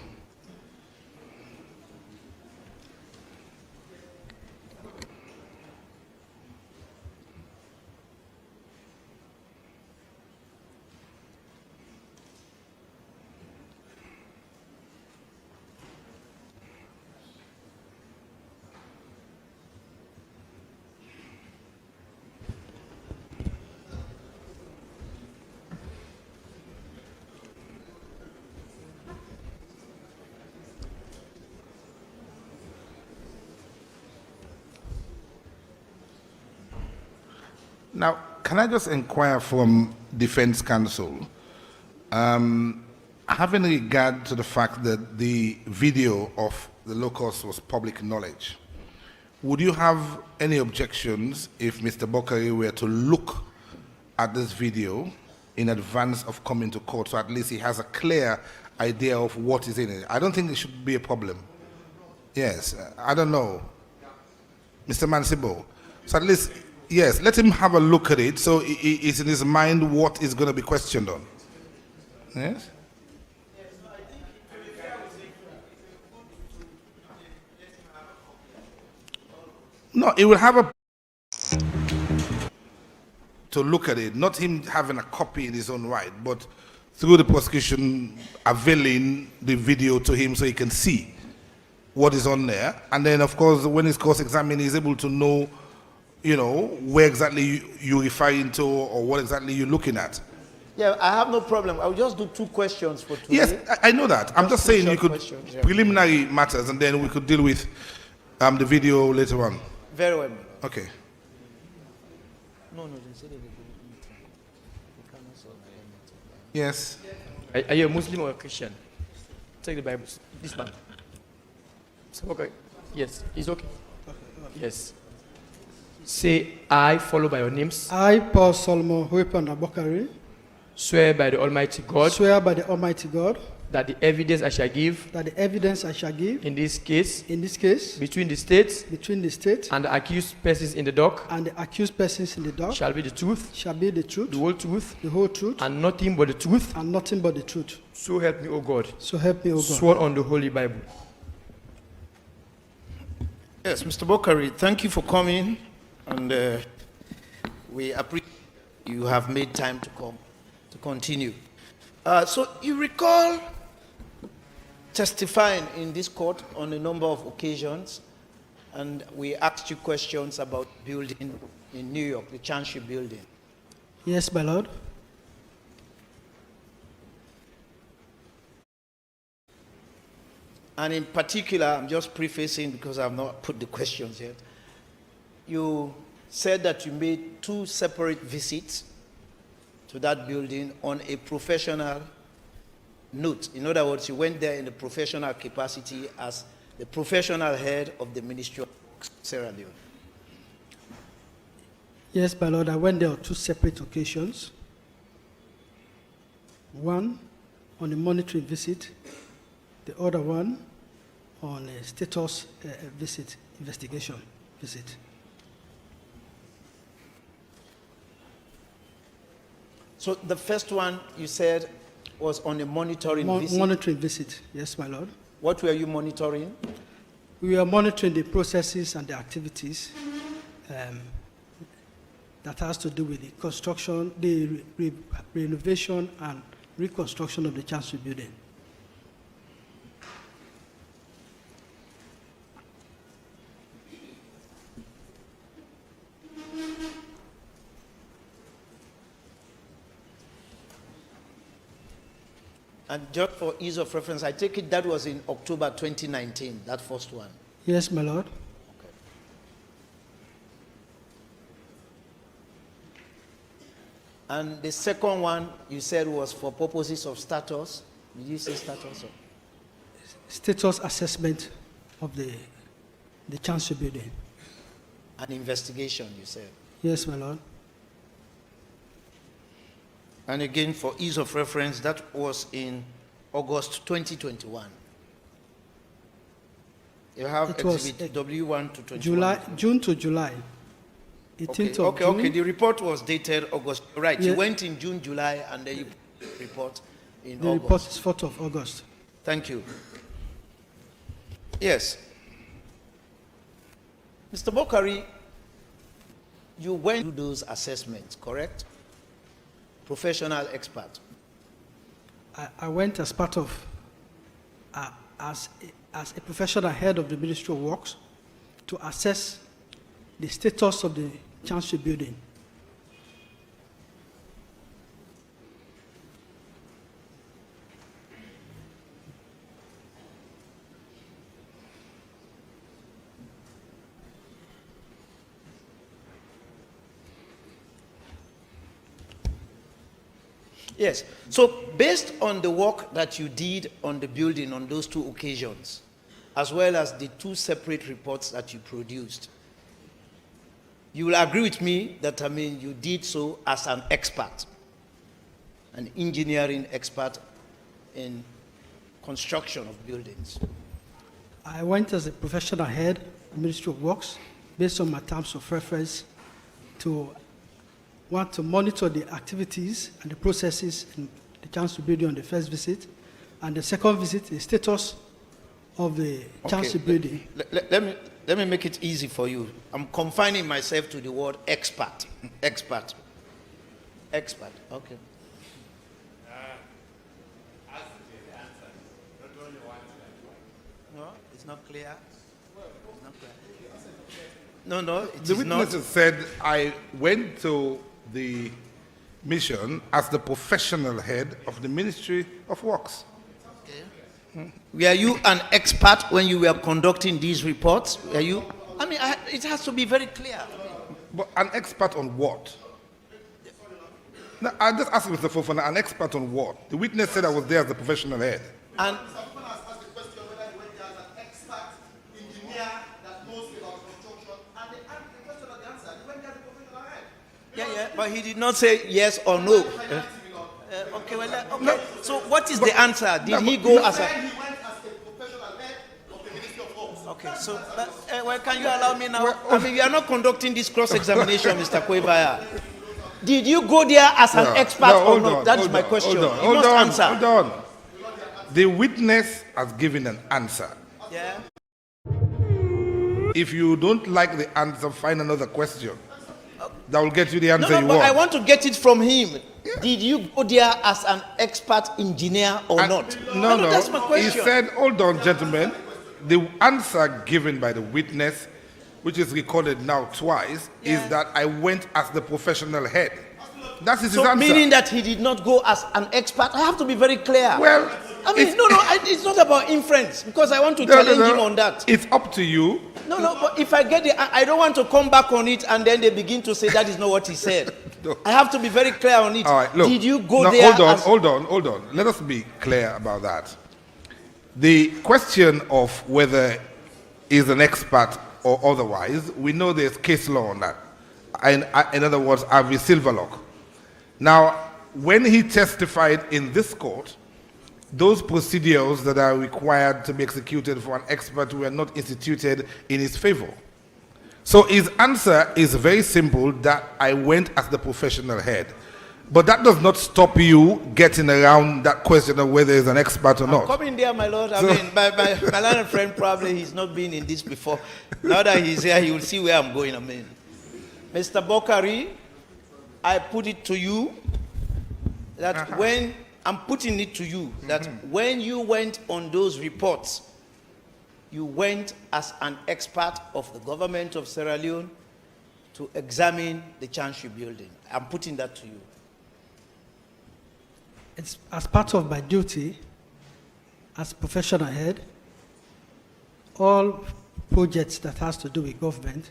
Now, can I just inquire from defense counsel, having regard to the fact that the video of the locust was public knowledge, would you have any objections if Mr. Bokari were to look at this video in advance of coming to court, so at least he has a clear idea of what is in it? I don't think it should be a problem. Yes, I don't know. Mr. Mansibo, so at least, yes, let him have a look at it so it's in his mind what is going to be questioned on. Yes? No, he will have a to look at it, not him having a copy in his own right, but through the prosecution, availing the video to him so he can see what is on there. And then, of course, when he's cross-examined, he's able to know, you know, where exactly you're referring to or what exactly you're looking at. Yeah, I have no problem. I'll just do 2 questions for today. Yes, I know that. I'm just saying you could, questions, yeah. preliminary matters, and then we could deal with the video later on. Very well. Okay. No, they said they cannot solve it. Yes. Are you a Muslim or a Christian? Take the Bible. This man. So, okay. Yes, it's okay. Yes. Say, I, followed by your names. I, Paul Solomon Huipan Abokari, Swear by the Almighty God. swear by the Almighty God That the evidence I shall give. that the evidence I shall give In this case. between the states. And the accused persons in the dock. And the accused persons in the dock. Shall be the truth. Shall be the truth. The whole truth. The whole truth. And nothing but the truth. And nothing but the truth. So help me, O God. So help me, O God. Sworn on the Holy Bible. Yes, Mr. Bokari, thank you for coming, and we appreciate you have made time to come to continue. So you recall testifying in this court on a number of occasions, and we asked you questions about building in New York, the Chancery building. Yes, my Lord. And in particular, I'm just prefacing because I've not put the questions yet. You said that you made 2 separate visits to that building on a professional note. In other words, you went there in a professional capacity as the professional head of the Ministry of Sierra Leone. Yes, my Lord, I went there on 2 separate occasions. One on a monitoring visit, the other one on a status investigation visit. So the first one you said was on a monitoring visit? Monitoring visit, yes, my Lord. What were you monitoring? We were monitoring the processes and the activities that has to do with the construction, the renovation and reconstruction of the Chancery building. And just for ease of reference, I take it that was in October 2019, that first one. Yes, my Lord. Okay. And the second one you said was for purposes of status. Did you say status? Or? Status assessment of the Chancery building. An investigation, you said. Yes, my Lord. And again, for ease of reference, that was in August 2021. You have exhibit W1 to 21. June to July. 18th of June. Okay. The report was dated August. Right. Yeah. You went in June, July, and then you report in The August. report is 4th of August. Thank you. Yes. Mr. Bokari, you went through those assessments, correct? Professional expert. I went as part of, as a professional head of the Ministry of Works to assess the status of the Chancery building. Yes. So based on the work that you did on the building on those 2 occasions, as well as the 2 separate reports that you produced, you will agree with me that, you did so as an expert, an engineering expert in construction of buildings. I went as a professional head of the Ministry of Works based on my terms of reference to want to monitor the activities and the processes in the Chancery building on the first visit, and the second visit, the status of the Chancery building. Let me make it easy for you. I'm confining myself to the word expert. Expert. Okay. it's not clear. It's not clear. No, it The is not. witnesses said, I went to the mission as the professional head of the Ministry of Works. Were you an expert when you were conducting these reports? Were you? I mean, it has to be very clear. But an expert on what? No, I just asked Mr. Fofana, an expert on what? The witness said I was there as the professional head. And yeah, but he did not say yes or no. Okay, well, okay. No, so what is the answer? Did he go as a? Okay, so well, can you allow me now? I mean, we are not conducting this cross-examination, Mr. Kwebaya. Did you go there as an expert or not? That is my question. You must answer. Hold on. The witness has given an answer. Yeah. If you don't like the answer, find another question. That will get you the answer you but want. I want to get it from him. Yeah. Did you go there as an expert engineer or not? No. That's my question. He said, hold on, gentlemen. The answer given by the witness, which is recorded now twice, is that I went as the professional head. That is his answer. Meaning that he did not go as an expert. I have to be very clear. Well, I mean, it's not about inference, because I want to challenge him on that. It's up to you. No, but if I get I don't want to come back on it and then they begin to say that is not what he said. No. I have to be very clear on it. All right, look. Did you go there? Hold on. Let us be clear about that. The question of whether he's an expert or otherwise, we know there's case law on that. In other words, Avi Silverlock. Now, when he testified in this court, those procedures that are required to be executed for an expert were not instituted in his favor. So his answer is very simple, that I went as the professional head. But that does not stop you getting around that question of whether he's an expert or not. Coming there, my lord. I mean, my learned friend probably he's not been in this before. Now that he's here, he will see where I'm going. I mean, Mr. Bokari, I put it to you that when I'm putting it to you that when you went on those reports, you went as an expert of the government of Sierra Leone to examine the Chancery building. I'm putting that to you. It's as part of my duty as professional head. All projects that has to do with government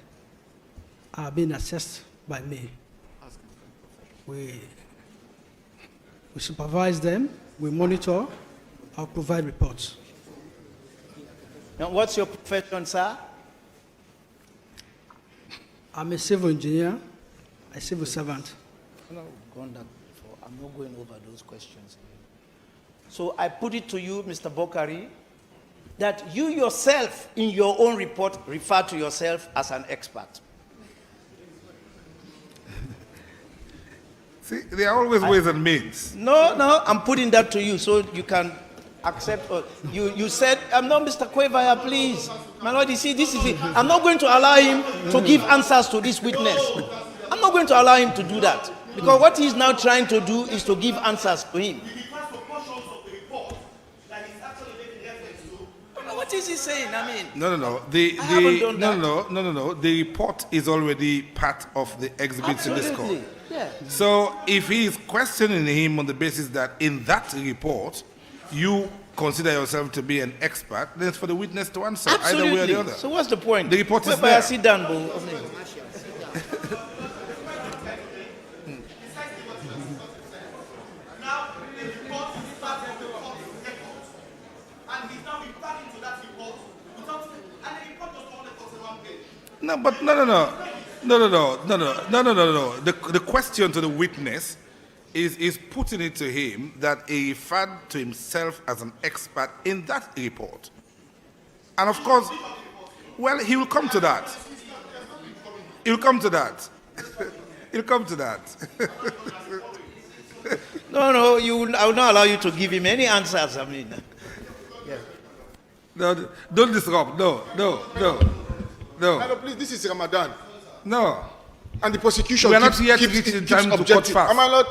are being assessed by me. We supervise them, we monitor, I'll provide reports. Now, what's your profession, sir? I'm a civil engineer, a civil servant. I'm not going over those questions. So I put it to you, Mr. Bokari, that you yourself, in your own report, refer to yourself as an expert. See, there are always ways and means. No, I'm putting that to you so you can accept. You said, I'm not Mr. Kwevaya, please. My lord, you see, this is it. I'm not going to allow him to give answers to this witness. I'm not going to allow him to do that. Because what he's now trying to do is to give answers to him. What is he saying? I mean, No. The report is already part of the exhibits in this court. Yeah. So if he is questioning him on the basis that in that report you consider yourself to be an expert, then it's for the witness to answer either way or the other. So what's the point? The report is there. Sit down, Bo. No. The question to the witness is putting it to him that he referred to himself as an expert in that report. And of course, well, he will come to that. He'll come to that. He'll come to that. No, I will not allow you to give him any answers. I mean, yeah. No, don't disrupt. No. Hello, please, this is Ramadan. No. And the prosecution we are not yet reaching time to court fast. Am I not?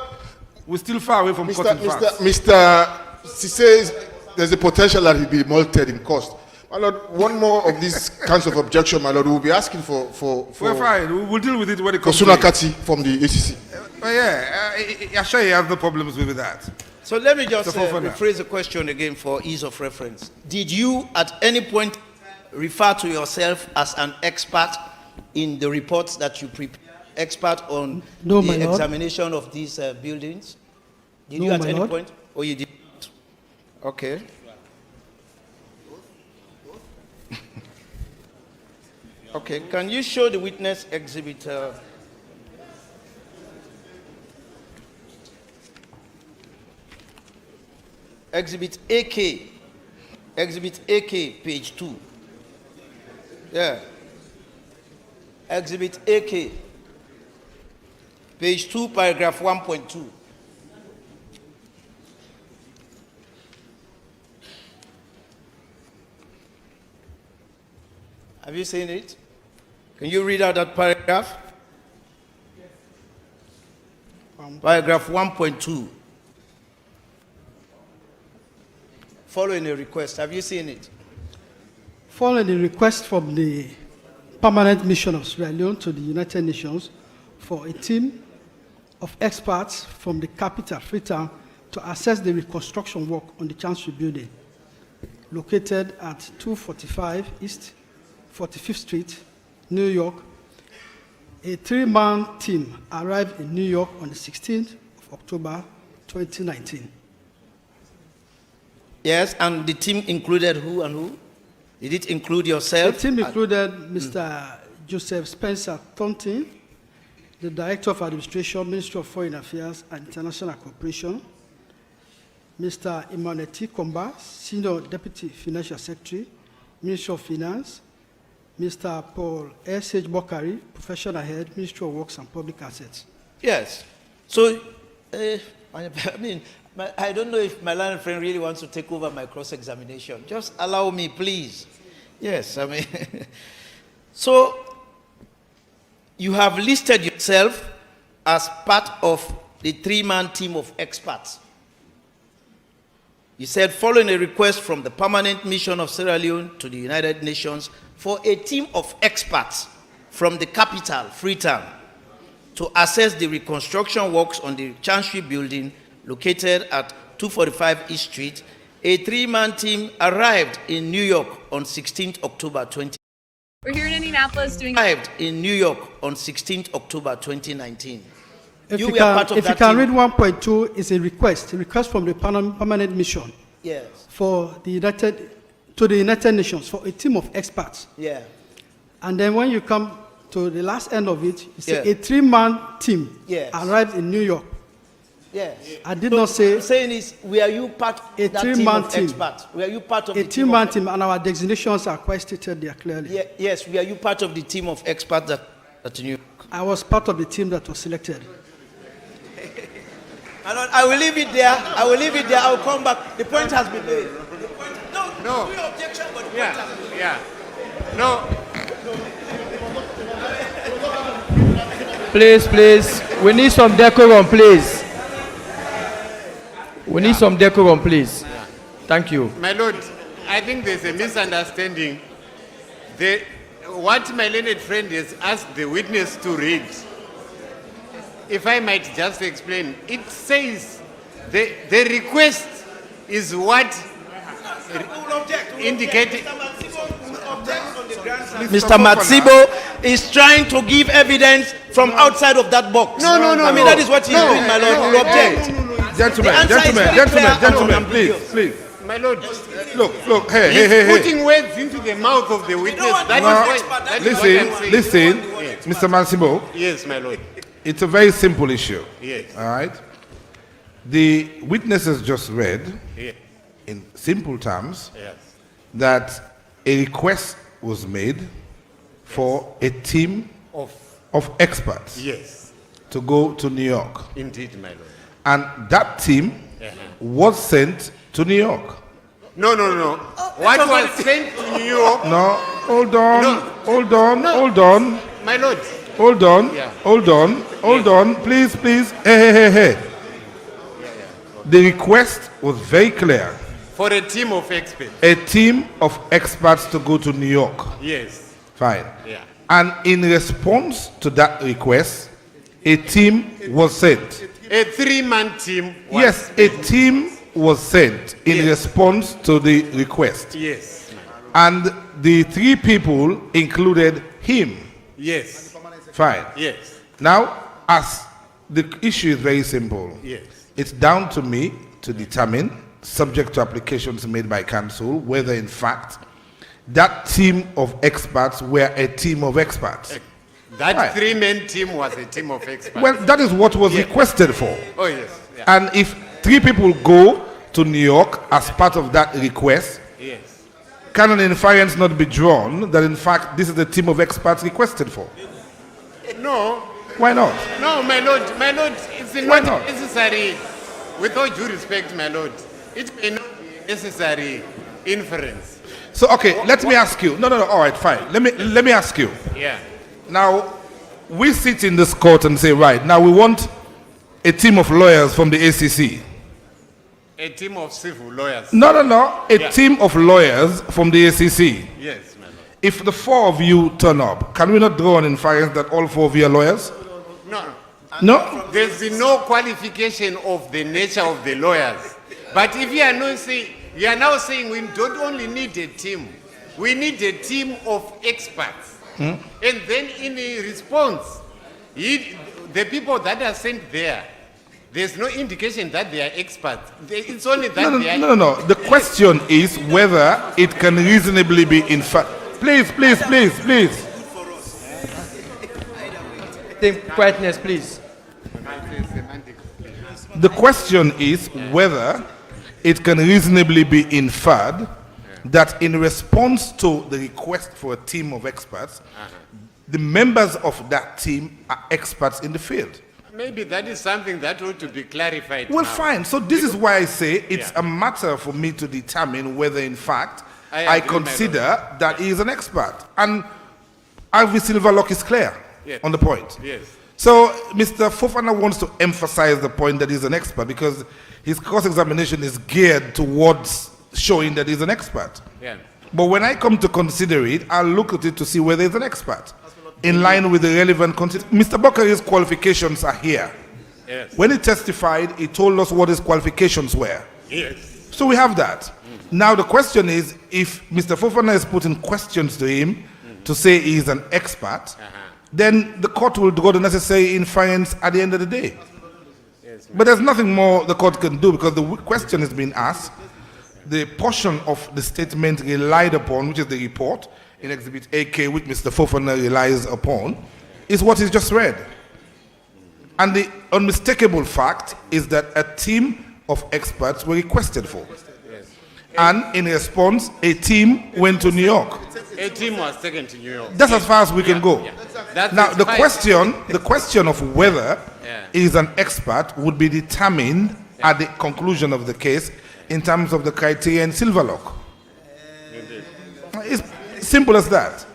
We're still far away from court fast. Mr. He says there's a potential that he'll be mulcted in cost. My Lord, one more of these kinds of objection, my Lord, we'll be asking for We're fine. We'll deal with it when it comes to Kosuna Kati from the ACC. I'm sure he has no problems with that. So let me just So Fofana. rephrase the question again for ease of reference. Did you at any point refer to yourself as an expert in the reports that you prepared? Expert on No, my the lord. examination of these buildings? Did No, you at my any lord. point? Or you didn't? Okay. Okay, can you show the witness exhibit? Exhibit AK. Exhibit AK, page 2. Yeah. Exhibit AK. Page 2, paragraph 1.2. Have you seen it? Can you read out that paragraph? Paragraph 1.2. Following a request. Have you seen it? Following the request from the Permanent Mission of Sierra Leone to the United Nations for a team of experts from the capital, Freetown, to assess the reconstruction work on the Chancery building, located at 245 East 45th Street, New York. A three-man team arrived in New York on the 16th of October 2019. Yes, and the team included who and who? Did it include yourself? The team included Mr. Joseph Spencer Thornton, the Director of Administration, Ministry of Foreign Affairs and International Cooperation, Mr. Emmanuel T. Komba, Senior Deputy Financial Secretary, Ministry of Finance, Mr. Paul S.H. Bokari, Professional Head, Ministry of Works and Public Assets. Yes. So, I mean, I don't know if my learned friend really wants to take over my cross-examination. Just allow me, please. Yes, I mean, so you have listed yourself as part of the three-man team of experts. You said, following a request from the Permanent Mission of Sierra Leone to the United Nations for a team of experts from the capital, Freetown, to assess the reconstruction works on the Chancery building located at 245 East Street, a three-man team arrived in New York on 16th October 20. We're here in Indianapolis doing. Arrived in New York on 16th October 2019. If you were can, part of if you that can team. read 1.2, it's a request from the Permanent Mission Yes. for the United Nations for a team of experts. Yeah. And then when you come to the last end of it, you say Yeah. a three-man team Yes. arrived in New York. Yes. I did not say I'm saying is, were you part of a that team three-man of team. experts? Were you part of A the three-man of, team, and our designations are quite stated there clearly. Yes, were you part of the team of experts that New York? I was part of the team that was selected. I will leave it there. I will leave it there. I will come back. The point has been made. The point, no. Objection, but the point has been made. No. Please, we need some decorum, please. We need some decorum, please. Thank you. My Lord, I think there's a misunderstanding. What my learned friend has asked the witness to read, if I might just explain, it says the request is what indicated. Mr. Matsibo is trying to give evidence from outside of that box. No. I mean, that is what he's doing, my lord. We will object. Gentlemen, please. My Lord, Look, hey. he's putting words into the mouth of the witness. Listen, Mr. Massibo. Yes, my Lord. It's a very simple issue. Yes. All right. The witnesses just read, Yeah. in simple terms, Yes. that a request was made for a team of experts Yes. to go to New York. Indeed, my Lord. And that team was sent to New York. No. What was sent to New York? No, hold on. My Lord. Hold on. Please. Hey. The request was very clear. For a team of experts. A team of experts to go to New York. Yes. Fine. Yeah. And in response to that request, a team was sent. A 3-man team. Was Yes, a team was sent in response to the request. Yes. And the 3 people included him. Yes. Fine. Yes. Now, as the issue is very simple, Yes. it's down to me to determine, subject to applications made by council, whether in fact that team of experts were a team of experts. That Right. 3-man team was a team of experts. Well, that is what was requested for. Oh, yes. Yeah. And if 3 people go to New York as part of that request, Yes. can an inference not be drawn that in fact this is the team of experts requested for? No. Why not? No, my lord, it's Why not not? necessary. With all due respect, my lord, it may not be necessary inference. So, okay, let me ask you. No, all right, fine. Let me ask you. Yeah. Now, we sit in this court and say, right, now we want a team of lawyers from the ACC. A team of civil lawyers. No, a Yeah. team of lawyers from the ACC. Yes, my lord. If the 4 of you turn up, can we not draw an inference that all 4 of you are lawyers? No. No? There's no qualification of the nature of the lawyers. But if you are not saying, you are now saying we don't only need a team, we need a team of experts. Hmm? And then in a response, the people that are sent there, there's no indication that they are experts. It's only that they are... No. The question is whether it can reasonably be in fact. Please. Quietness, please. The question is whether it can reasonably be inferred that in response to the request for a team of experts, the members of that team are experts in the field. Maybe that is something that ought to be clarified. Well, now. fine. So this is why I say it's a matter for me to determine whether, in fact, I agree, consider that he is an expert. And Ivy Silverlock is clear on the point. Yes. So Mr. Fofana wants to emphasize the point that he's an expert because his cross-examination is geared towards showing that he's an expert. Yeah. But when I come to consider it, I'll look at it to see whether he's an expert in line with the relevant content. Mr. Bokari's qualifications are here. Yes. When he testified, he told us what his qualifications were. Yes. So we have that. Now the question is, if Mr. Fofana is putting questions to him to say he's an expert, then the court will draw the necessary inference at the end of the day. But there's nothing more the court can do because the question is being asked. The portion of the statement relied upon, which is the report in Exhibit AK, which Mr. Fofana relies upon, is what is just read. And the unmistakable fact is that a team of experts were requested for. And in response, a team went to New York. A team was taken to New York. That's as far as we can go. That's Now, the fine. question of whether he is an expert would be determined at the conclusion of the case in terms of the criteria in Silverlock. It's simple as that.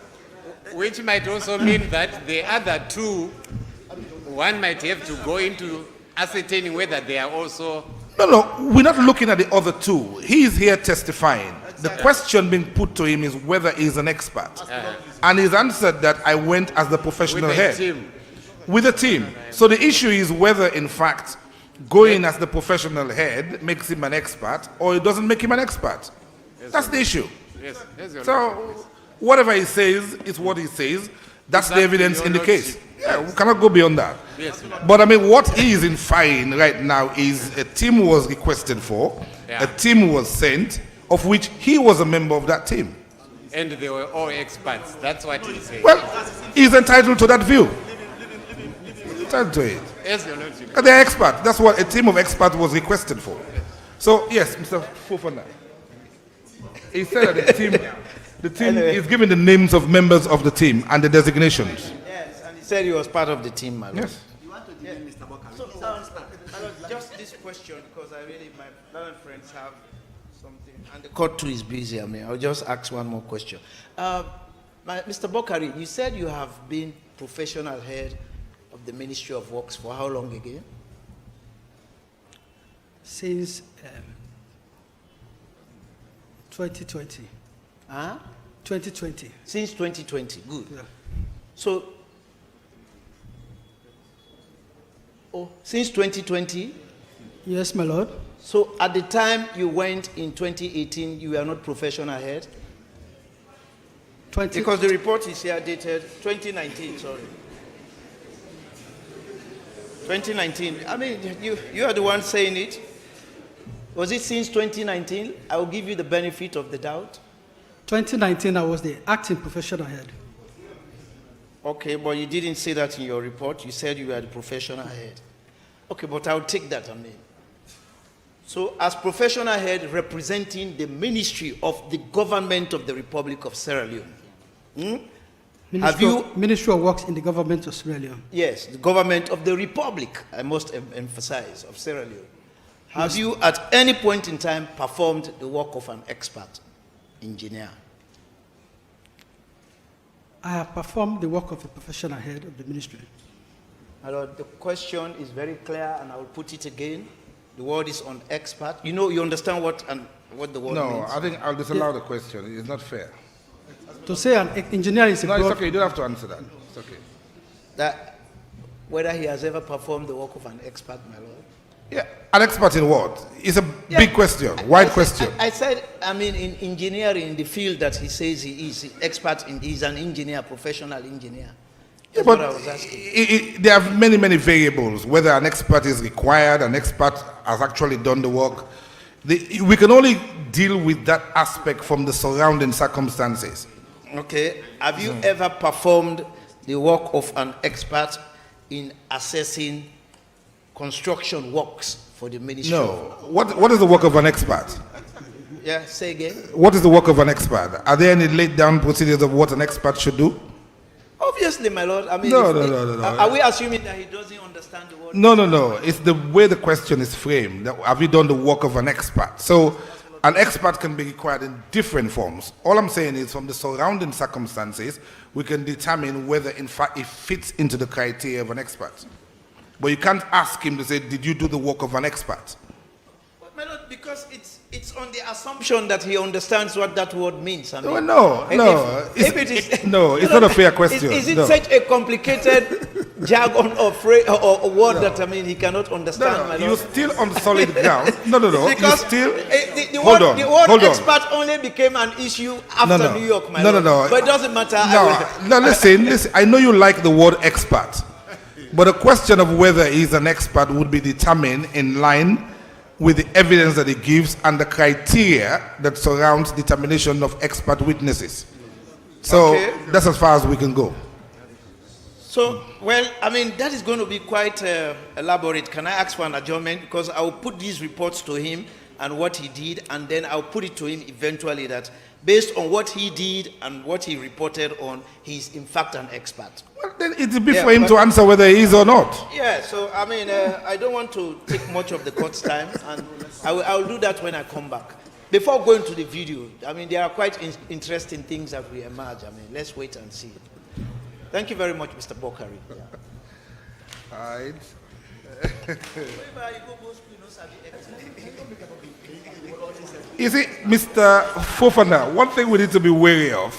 Which might also mean that the other 2, one might have to go into ascertaining whether they are also... No, we're not looking at the other 2. He is here testifying. The question being put to him is whether he's an expert. And he's answered that I went as the professional With a head. team. With a team. So the issue is whether, in fact, going as the professional head makes him an expert or it doesn't make him an expert. That's the issue. Yes. So whatever he says is what he says. That's the evidence in the case. Yeah, we cannot go beyond that. Yes. But I mean, what he is inferring right now is a team was requested for, a team was sent, of which he was a member of that team. And they were all experts. That's what he said. Well, he's entitled to that view. Entitled to it. Yes, Your Lordship. They're experts. That's what a team of experts was requested for. So, yes, Mr. Fofana. He said that the team is giving the names of members of the team and the designations. Yes, and he said he was part of the team, my lord. Yes. You want to deal Mr. Bokari? So, just this question, because I really, my fellow friends have something, and the court too is busy. I mean, I'll just ask one more question. Mr. Bokari, you said you have been professional head of the Ministry of Works for how long again? Since 2020. Huh? 2020. Since 2020, good. Yeah. So, since 2020? Yes, my lord. So at the time you went in 2018, you were not professional head? Because the report is here dated 2019, sorry. 2019. I mean, you are the one saying it. Was it since 2019? I will give you the benefit of the doubt. 2019, I was the acting professional head. Okay, but you didn't say that in your report. You said you were the professional head. Okay, but I'll take that, I mean. So, as professional head representing the Ministry of the Government of the Republic of Sierra Leone, Ministry of Works in the government of Sierra Leone? Yes, the government of the Republic, I must emphasize, of Sierra Leone. Have you at any point in time performed the work of an expert engineer? I have performed the work of a professional head of the ministry. My Lord, the question is very clear, and I will put it again. The word is on expert. You know, you understand what the word means? No, I think I'll disallow the question. It's not fair. To say an engineer is a No, it's okay. You don't have to answer that. It's okay. That whether he has ever performed the work of an expert, my Lord. Yeah, an expert in what? It's a big question, wide question. I said, I mean, in engineering, in the field that he says he is expert in, he's an engineer, professional engineer. That's but what I was asking. there are many, many variables, whether an expert is required, an expert has actually done the work. We can only deal with that aspect from the surrounding circumstances. Okay. Have you ever performed the work of an expert in assessing construction works for the ministry? No. What is the work of an expert? Yeah, say again. What is the work of an expert? Are there any laid down procedures of what an expert should do? Obviously, my Lord. I mean, No. Are we assuming that he doesn't understand the word? No. It's the way the question is framed. Have you done the work of an expert? So, an expert can be required in different forms. All I'm saying is, from the surrounding circumstances, we can determine whether, in fact, it fits into the criteria of an expert. But you can't ask him to say, "Did you do the work of an expert?" But my Lord, because it's on the assumption that he understands what that word means. I mean, No. It's not a fair question. Is it such a complicated jargon or phrase or word that, I mean, he cannot understand, my Lord? You're still on solid ground. No. Because you're still. The Hold word on. expert only became an issue after New York, my Lord. No. But it doesn't matter. No, listen. I know you like the word expert. But the question of whether he's an expert would be determined in line with the evidence that he gives and the criteria that surrounds determination of expert witnesses. So that's as far as we can go. So, well, I mean, that is going to be quite elaborate. Can I ask for an adjournment? Because I will put these reports to him and what he did, and then I'll put it to him eventually that based on what he did and what he reported on, he's in fact an expert. Well, then it'll be for him to answer whether he is or not. Yeah, so I mean, I don't want to take much of the court's time, and I'll do that when I come back. Before going to the video, I mean, there are quite interesting things that will emerge. I mean, let's wait and see. Thank you very much, Mr. Bokari. All right. You see, Mr. Fofana, one thing we need to be wary of,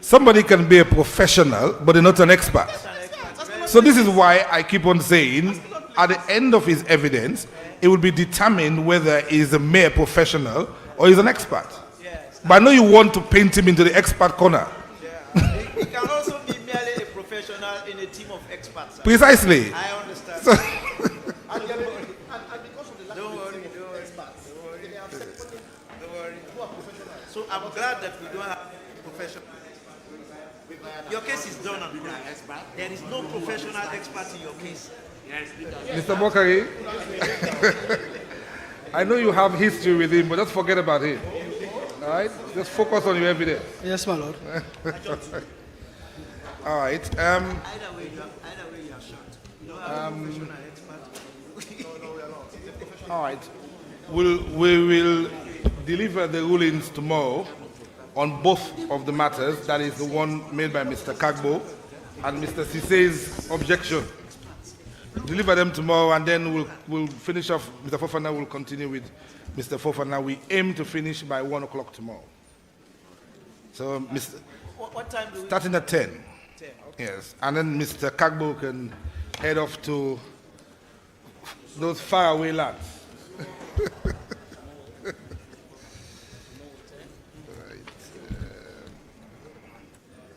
somebody can be a professional, but they're not an expert. So this is why I keep on saying, at the end of his evidence, it will be determined whether he's a mere professional or he's an expert. But I know you want to paint him into the expert corner. He can also be merely a professional in a team of experts. Precisely. I understand. So So I'm glad that we don't have professional. Your case is done on that. There is no professional expert in your case. Mr. Bokari, I know you have history with him, but just forget about him. All right? Just focus on your evidence. Yes, my Lord. All right. Either way, you are short. You don't have a professional expert. All right. We will deliver the rulings tomorrow on both of the matters. That is the one made by Mr. Kagbo and Mr. Sise's objection. deliver them tomorrow, and then we'll finish off. Mr. Fofana will continue with Mr. Fofana. We aim to finish by 1 o'clock tomorrow. So, What time do we... starting at 10. 10, okay. Yes, and then Mr. Kagbo can head off to those faraway lands.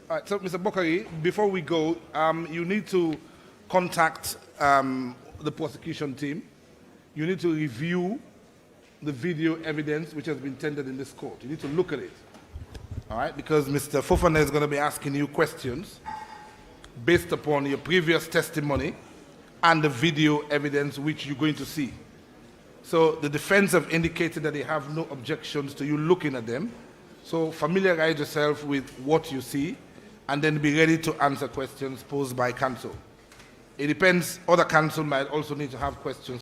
All right, so Mr. Bokari, before we go, you need to contact the prosecution team. You need to review the video evidence which has been tendered in this court. You need to look at it, all right? Because Mr. Fofana is going to be asking you questions based upon your previous testimony and the video evidence which you're going to see. So the defense have indicated that they have no objections to you looking at them. So familiarize yourself with what you see and then be ready to answer questions posed by counsel. It depends, other counsel might also need to have questions